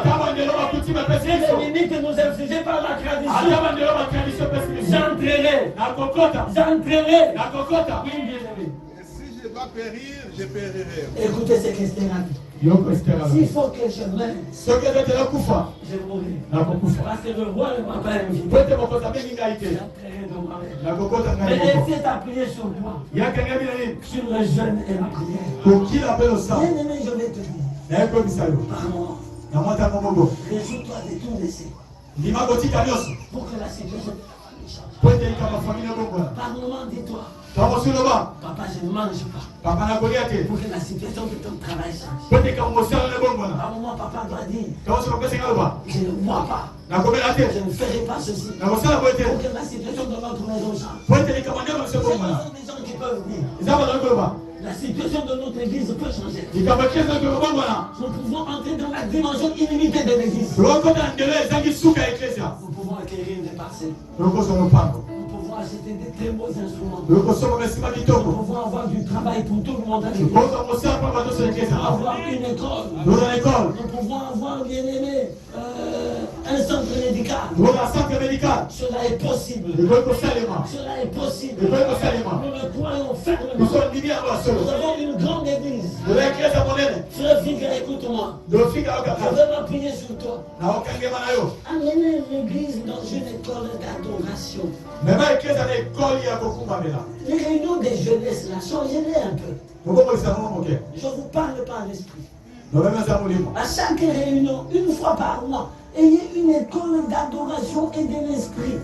malgré les limites nous infligées par la tradition, j'entrerai. Oui, bien-aimé. Si je dois périr, je périrai. Écoutez ce qu'Esther a dit. S'il faut que je meure, je mourrai. Parce que le roi ne m'a pas invité. J'entrerai de moi-même. Mais elle s'est appuyée sur moi. Sur le jeûne et la prière. Bien-aimé, je vais te dire. Par moment, réjouis-toi de tout laisser. Pour que la situation change. Par moment, dis-toi. Papa, je ne mange pas. Pour que la situation de ton travail change. Par moment, papa doit dire, je ne bois pas. Je ne ferai pas ceci. Pour que la situation de notre maison change. Ce sont des gens qui peuvent dire. La situation de notre église peut changer. Nous pouvons entrer dans la dimension illimitée de l'église. Nous pouvons acquérir des parcelles. Nous pouvons acheter des très beaux instruments. Nous pouvons avoir du travail pour tout le monde à l'église. Nous pouvons avoir une école. Nous pouvons avoir, bien aimé, un centre médical. Cela est possible. Cela est possible. Nous le croyons fermement. Nous avons une grande église. Frère Figa, écoute-moi. Je vais m'appuyer sur toi. Amener l'église dans une école d'adoration. Les réunions des jeunesses, là, changez-les un peu. Je ne vous parle pas à l'esprit. À chaque réunion, une fois par mois, ayez une école d'adoration et de l'esprit.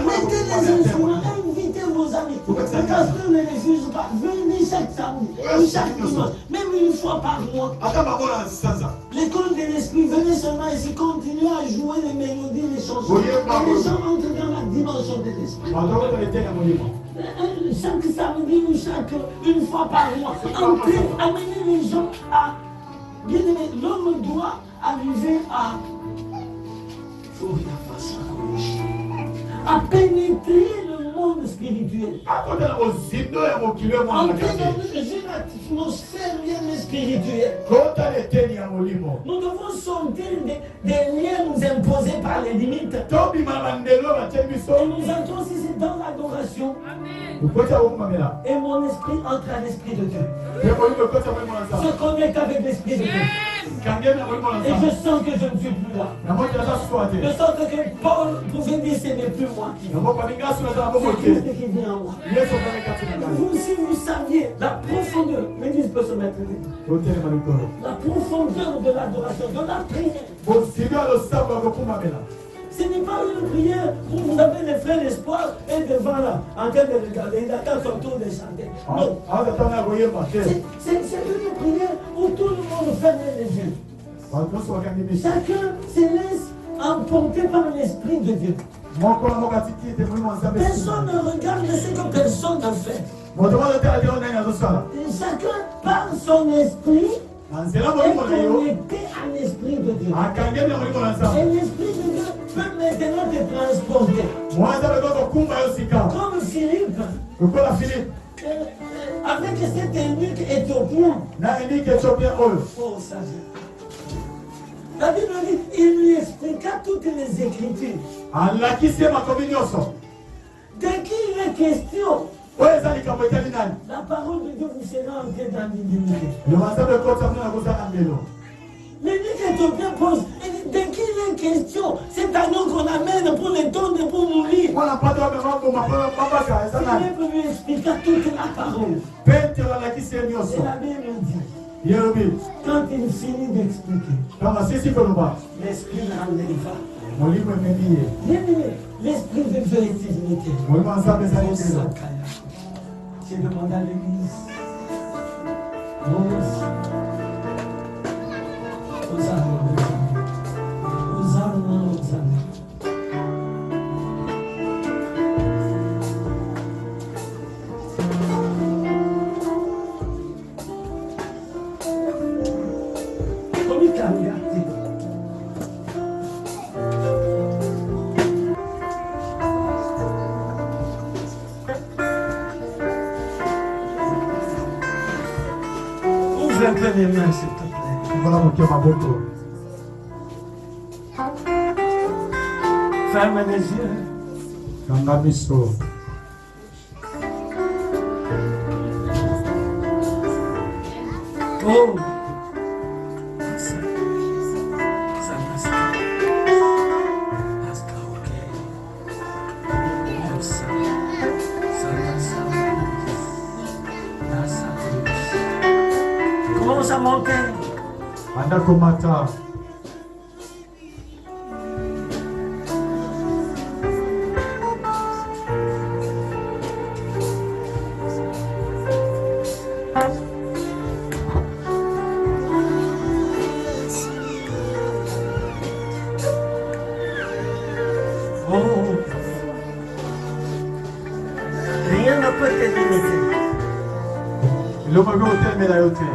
Mettez les instruments, invitez vos amis. Le pasteur ne refuse pas. Venez chaque samedi ou chaque dimanche, même une fois par mois. L'école de l'esprit, venez seulement ici, continuez à jouer les mélodies, les chansons. Et les gens entrent dans la dimension de l'esprit. Chaque samedi ou une fois par mois, entrez, amenez les gens à... Bien aimé, l'homme doit arriver à pénétrer le monde spirituel. Entrer dans une atmosphère bien spirituelle. Nous devons sortir des liens nous imposés par les limites. Et nous entrons aussi dans l'adoration. Et mon esprit entre à l'esprit de Dieu. Se connecte avec l'esprit de Dieu. Et je sens que je ne suis plus là. Je sens que Paul pouvait dire ce n'est plus moi qui vis. C'est Christ qui vient en moi. Vous aussi, vous saviez la profondeur. L'église peut se mettre debout. La profondeur de l'adoration, de la prière. Ce n'est pas une prière où vous avez les frères d'espoir et devant là, en train de regarder, il attend son tour de chanter. Non. C'est une prière où tout le monde ferme les yeux. Chacun se laisse emporter par l'Esprit de Dieu. Personne ne regarde ce que personne n'a fait. Chacun, par son esprit, est connecté à l'Esprit de Dieu. Et l'Esprit de Dieu peut maintenant te transporter. Comme Philippe, avec cet eunuque éthiopien. Oh, ça. La Bible dit, il lui expliqua toutes les Écritures. Dès qu'il est question, la parole de Dieu vous sera entrée dans l'humilité. L'eunuque éthiopien pose, dès qu'il est question, cet agneau qu'on amène pour les tondre pour mourir. Philippe lui expliqua toute la parole. Et la Bible dit, quand il finit d'expliquer, l'esprit l'enlèvera. L'esprit de Dieu est illimité. J'ai demandé à l'église. Ouvre un peu les mains, s'il te plaît. Ferme les yeux. Oh. Commence à monter. peut te limiter. Le mauvais hôtel, mais la hôtel.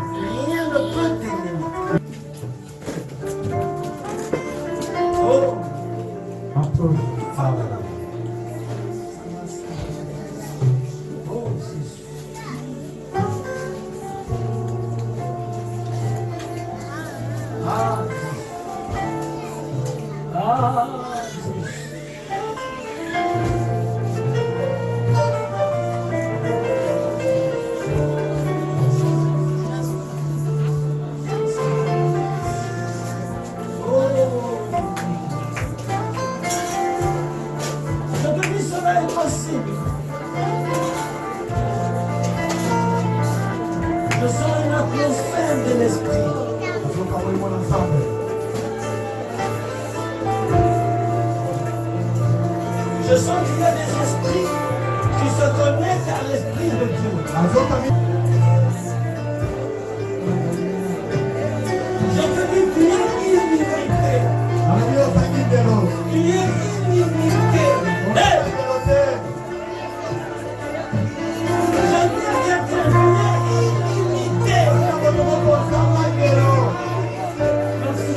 Rien ne peut te limiter. Oh, Entre ah, oh, Jésus. Ah, Jésus. Je te dis, cela est possible. Je sens une atmosphère de l'esprit. nous travaillons ensemble. Je sens qu'il y a des esprits qui se connectent à l'esprit de Dieu. Je te dis, tu es illimité. Tu es illimité. Hey! Je dis à quelqu'un, tu es illimité. Merci.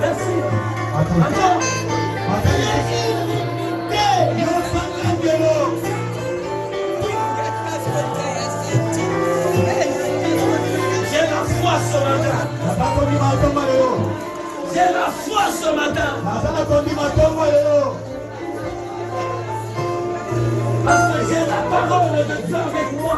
Merci. Attends. Tu es illimité. J'ai la foi ce matin. J'ai la foi ce matin. Parce que j'ai la parole de Dieu avec moi.